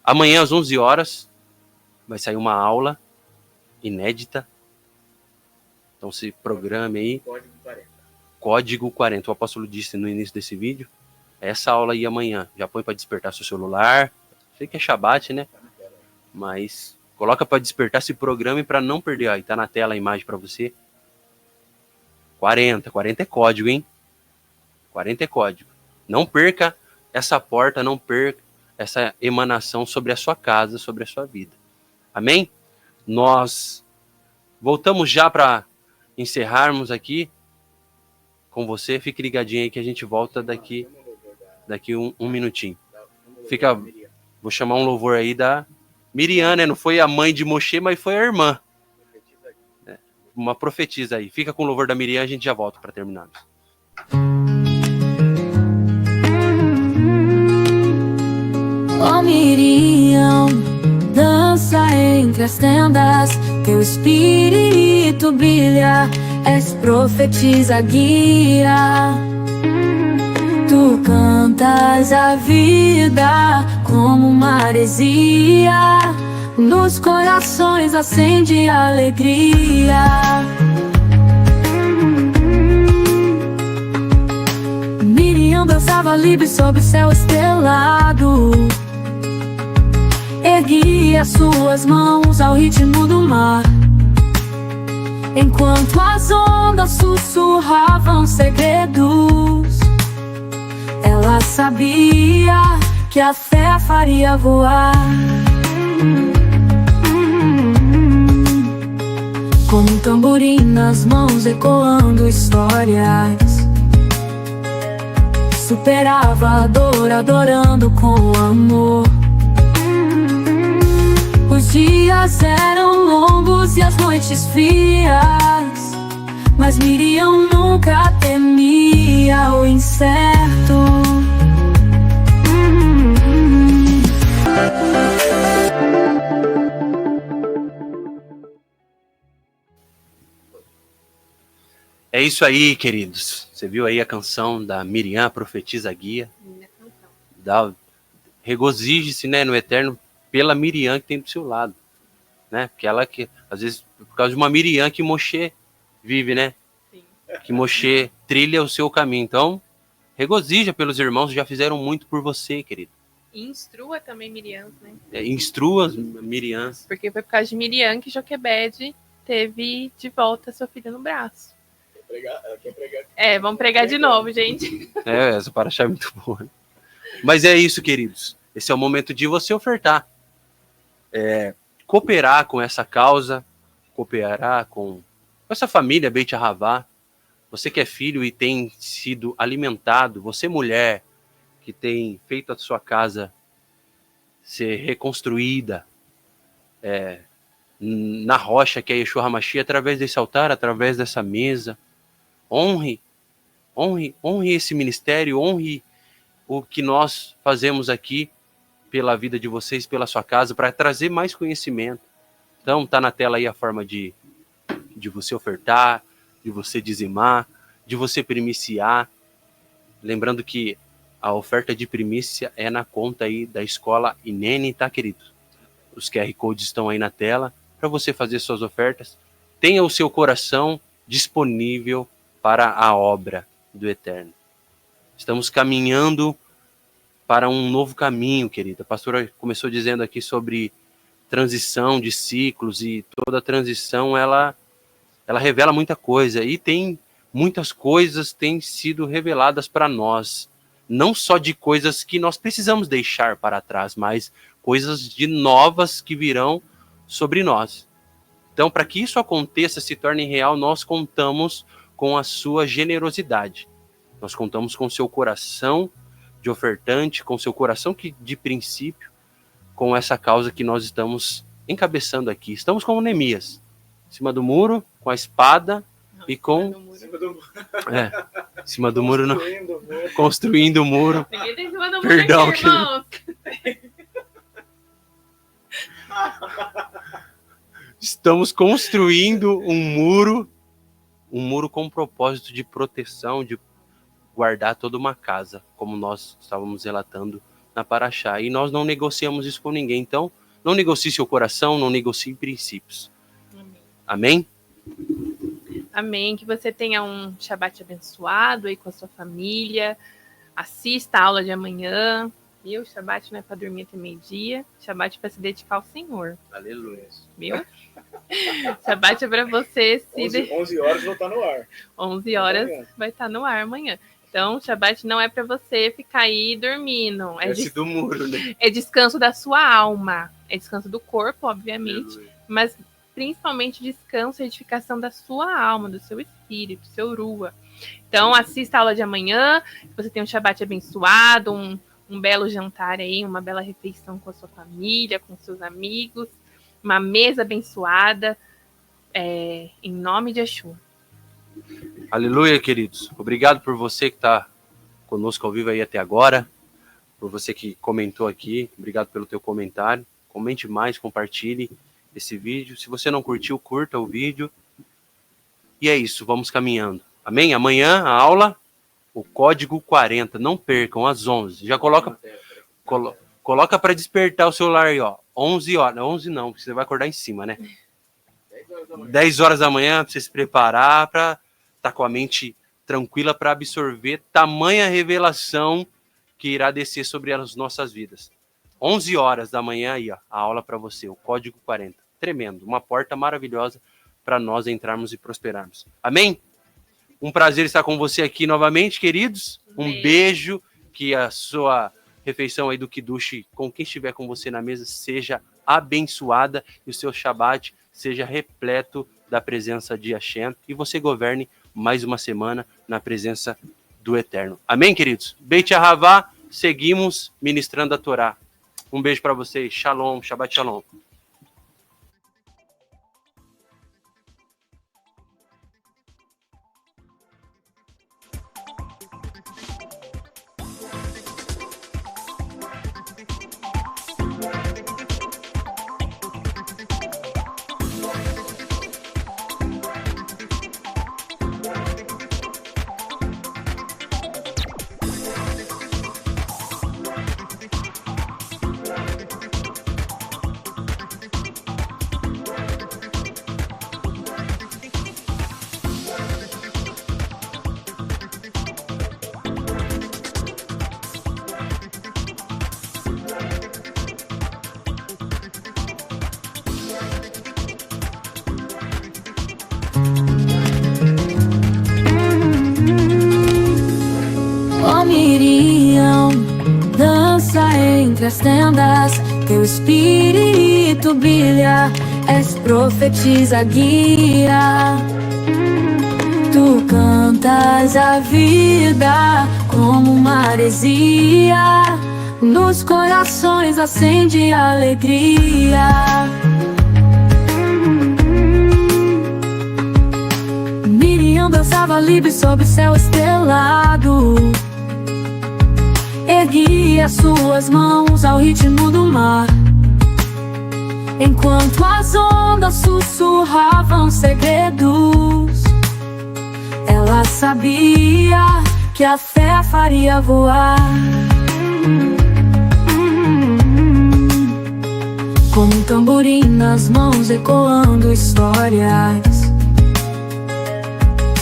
Amanhã às 11 horas vai sair uma aula inédita. Então se programe aí. Código 40. O apóstolo disse no início desse vídeo. Essa aula aí amanhã. Já põe para despertar seu celular. Sei que é Shabbat, né? Mas coloca para despertar, se programe para não perder. Aí tá na tela a imagem para você. 40 é código, hein? 40 é código. Não perca essa porta, não perca essa emanação sobre a sua casa, sobre a sua vida. Amém? Nós voltamos já para encerrarmos aqui com você. Fique ligadinho aí que a gente volta daqui um minutinho. Vou chamar um louvor aí da Miriam, né? Não foi a mãe de Moshe, mas foi a irmã. Uma profetisa aí. Fica com o louvor da Miriam, a gente já volta para terminar. Ó Miriam, dança entre as tendas, teu espírito brilha, és profetisa guia. Tu cantas a vida como maresia, nos corações acende alegria. Miriam dançava livre sob o céu estrelado, erguia suas mãos ao ritmo do mar, enquanto as ondas sussurravam segredos. Ela sabia que a fé faria voar. Como um tamborim nas mãos ecoando histórias, superava a dor adorando com amor. Os dias eram longos e as noites frias, mas Miriam nunca temia o incerto. É isso aí, queridos. Você viu aí a canção da Miriam, a profetisa guia. regozije-se, né, no Eterno pela Miriam que tem do seu lado, né? Porque ela que, às vezes, por causa de uma Miriam que Moshe vive, né? Sim. Que Moshe trilha o seu caminho. Então, regozija pelos irmãos que já fizeram muito por você, querido. E instrua também Miriam, né? Instrua as Miriams. Porque foi por causa de Miriam que Joquebede teve de volta seu filho no braço. Vamos pregar de novo, gente. Essa paraxá é muito boa. Mas é isso, queridos. Esse é o momento de você ofertar. Cooperar com essa causa, cooperar com essa família Beit Ahavá. Você que é filho e tem sido alimentado, você mulher que tem feito a sua casa ser reconstruída na rocha que é Yeshua HaMashiach, através desse altar, através dessa mesa. Honre esse ministério, honre o que nós fazemos aqui pela vida de vocês, pela sua casa, para trazer mais conhecimento. Então, tá na tela aí a forma de você ofertar, de você dizimar, de você primiciar. Lembrando que a oferta de primícia é na conta aí da escola Inene, tá, querido? Os QR Codes estão aí na tela para você fazer suas ofertas. Tenha o seu coração disponível para a obra do Eterno. Estamos caminhando para um novo caminho, querida. A pastora começou dizendo aqui sobre transição de ciclos, e toda transição ela revela muita coisa, e tem muitas coisas têm sido reveladas para nós, não só de coisas que nós precisamos deixar para trás, mas coisas de novas que virão sobre nós. Então, para que isso aconteça, se torne real, nós contamos com a sua generosidade. Nós contamos com o seu coração de ofertante, com o seu coração de princípio, com essa causa que nós estamos encabeçando aqui. Estamos como Neemias, em cima do muro, com a espada e com... Em cima do muro, não. Construindo o muro. Ninguém tá em cima do muro. Perdão, aqui, irmãos. Estamos construindo um muro com propósito de proteção, de guardar toda uma casa, como nós estávamos relatando na paraxá. E nós não negociamos isso com ninguém. Então, não negocie seu coração, não negocie princípios. Amém? Amém. Que você tenha um Shabbat abençoado aí com a sua família. Assista a aula de amanhã. Viu? Shabbat não é para dormir até meio-dia. Shabbat é para se dedicar ao Senhor. Aleluia. Viu? Shabbat é para você se... 11 horas vou estar no ar. 11 horas vai estar no ar amanhã. Então, Shabbat não é para você ficar aí dormindo. Do muro, né? É descanso da sua alma. É descanso do corpo, obviamente. Aleluia. Mas principalmente descanso e edificação da sua alma, do seu espírito, do seu rua. Então, assista a aula de amanhã. Você tem um Shabbat abençoado, um belo jantar aí, uma bela refeição com a sua família, com seus amigos. Uma mesa abençoada. Em nome de Yeshua. Aleluia, queridos. Obrigado por você que está conosco ao vivo aí até agora. Por você que comentou aqui. Obrigado pelo teu comentário. Comente mais, compartilhe esse vídeo. Se você não curtiu, curta o vídeo. E é isso, vamos caminhando. Amém? Amanhã a aula, o código 40. Não percam, às 11. Já coloca para despertar o celular aí, ó. 11 horas. 11 não, porque você vai acordar em cima, né? 10 horas da manhã, para você se preparar, para estar com a mente tranquila para absorver tamanha revelação que irá descer sobre as nossas vidas. 11 horas da manhã aí, ó, a aula para você, o código 40. Tremendo, uma porta maravilhosa para nós entrarmos e prosperarmos. Amém? Um prazer estar com você aqui novamente, queridos. Um beijo, que a sua refeição aí do Kiddush, com quem estiver com você na mesa, seja abençoada e o seu Shabbat seja repleto da presença de Hashem e você governe mais uma semana na presença do Eterno. Amém, queridos? Beit Ahavá, seguimos ministrando a Torá. Um beijo para vocês. Shalom, Shabbat Shalom. entre as tendas, teu espírito brilha, és profetiza, guia. Tu cantas a vida como uma heresia, nos corações acende a alegria. Miriam dançava livre sob o céu estrelado, erguia suas mãos ao ritmo do mar, enquanto as ondas sussurravam segredos. Ela sabia que a fé faria voar. Como um tamborim nas mãos ecoando histórias,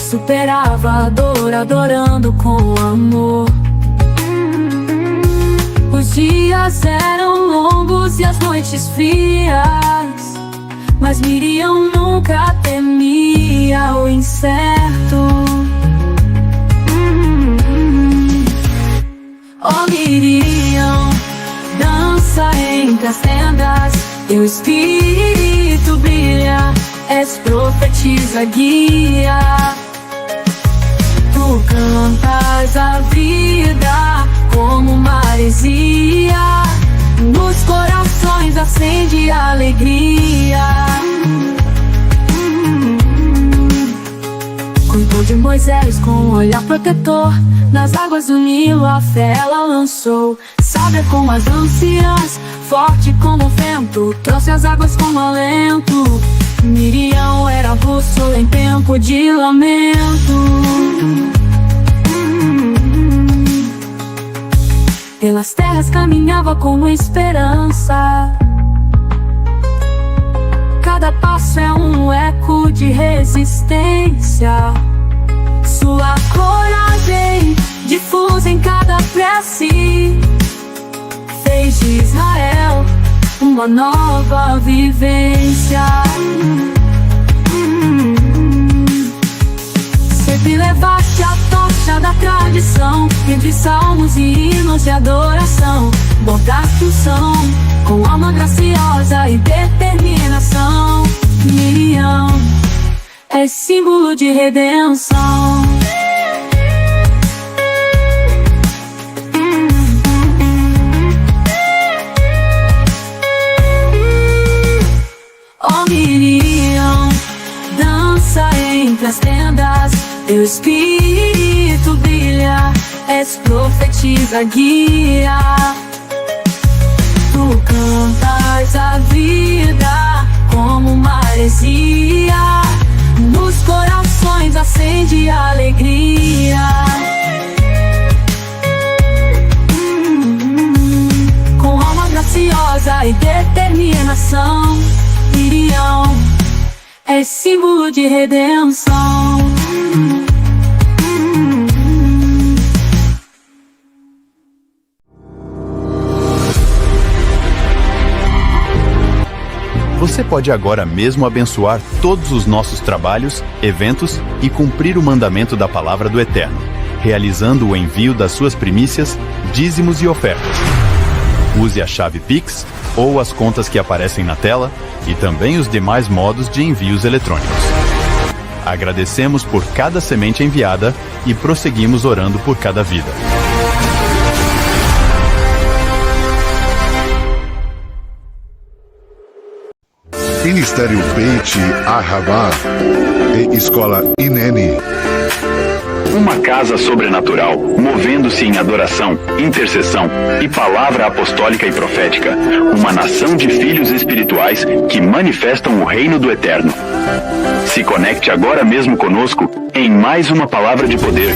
superava a dor adorando com amor. Os dias eram longos e as noites frias, mas Miriam nunca temia o incerto. Oh Miriam, dança entre as tendas, teu espírito brilha, és profetiza, guia. Tu cantas a vida como uma heresia, nos corações acende a alegria. Cuidou de Moisés com um olhar protetor, nas águas do Nilo a fé ela lançou. Sábia como as anciãs, forte como o vento, trouxe as águas como alento. Miriam era bússola em tempo de lamento. Pelas terras caminhava com esperança, cada passo é um eco de resistência. Sua coragem, difusa em cada prece, fez de Israel uma nova vivência. Sempre levaste a tocha da tradição, entre salmos e hinos de adoração. Bordaste o som com alma graciosa e determinação. Miriam é símbolo de redenção. Oh Miriam, dança entre as tendas, teu espírito brilha, és profetiza, guia. Tu cantas a vida como uma heresia, nos corações acende a alegria. Com alma graciosa e determinação, Miriam é símbolo de redenção. Você pode agora mesmo abençoar todos os nossos trabalhos, eventos e cumprir o mandamento da palavra do Eterno, realizando o envio das suas primícias, dízimos e ofertas. Use a chave Pix ou as contas que aparecem na tela e também os demais modos de envios eletrônicos. Agradecemos por cada semente enviada e prosseguimos orando por cada vida. Ministério Beit Ahavá e Escola Inene. Uma casa sobrenatural, movendo-se em adoração, intercessão e palavra apostólica e profética. Uma nação de filhos espirituais que manifestam o reino do Eterno. Se conecte agora mesmo conosco em mais uma palavra de poder.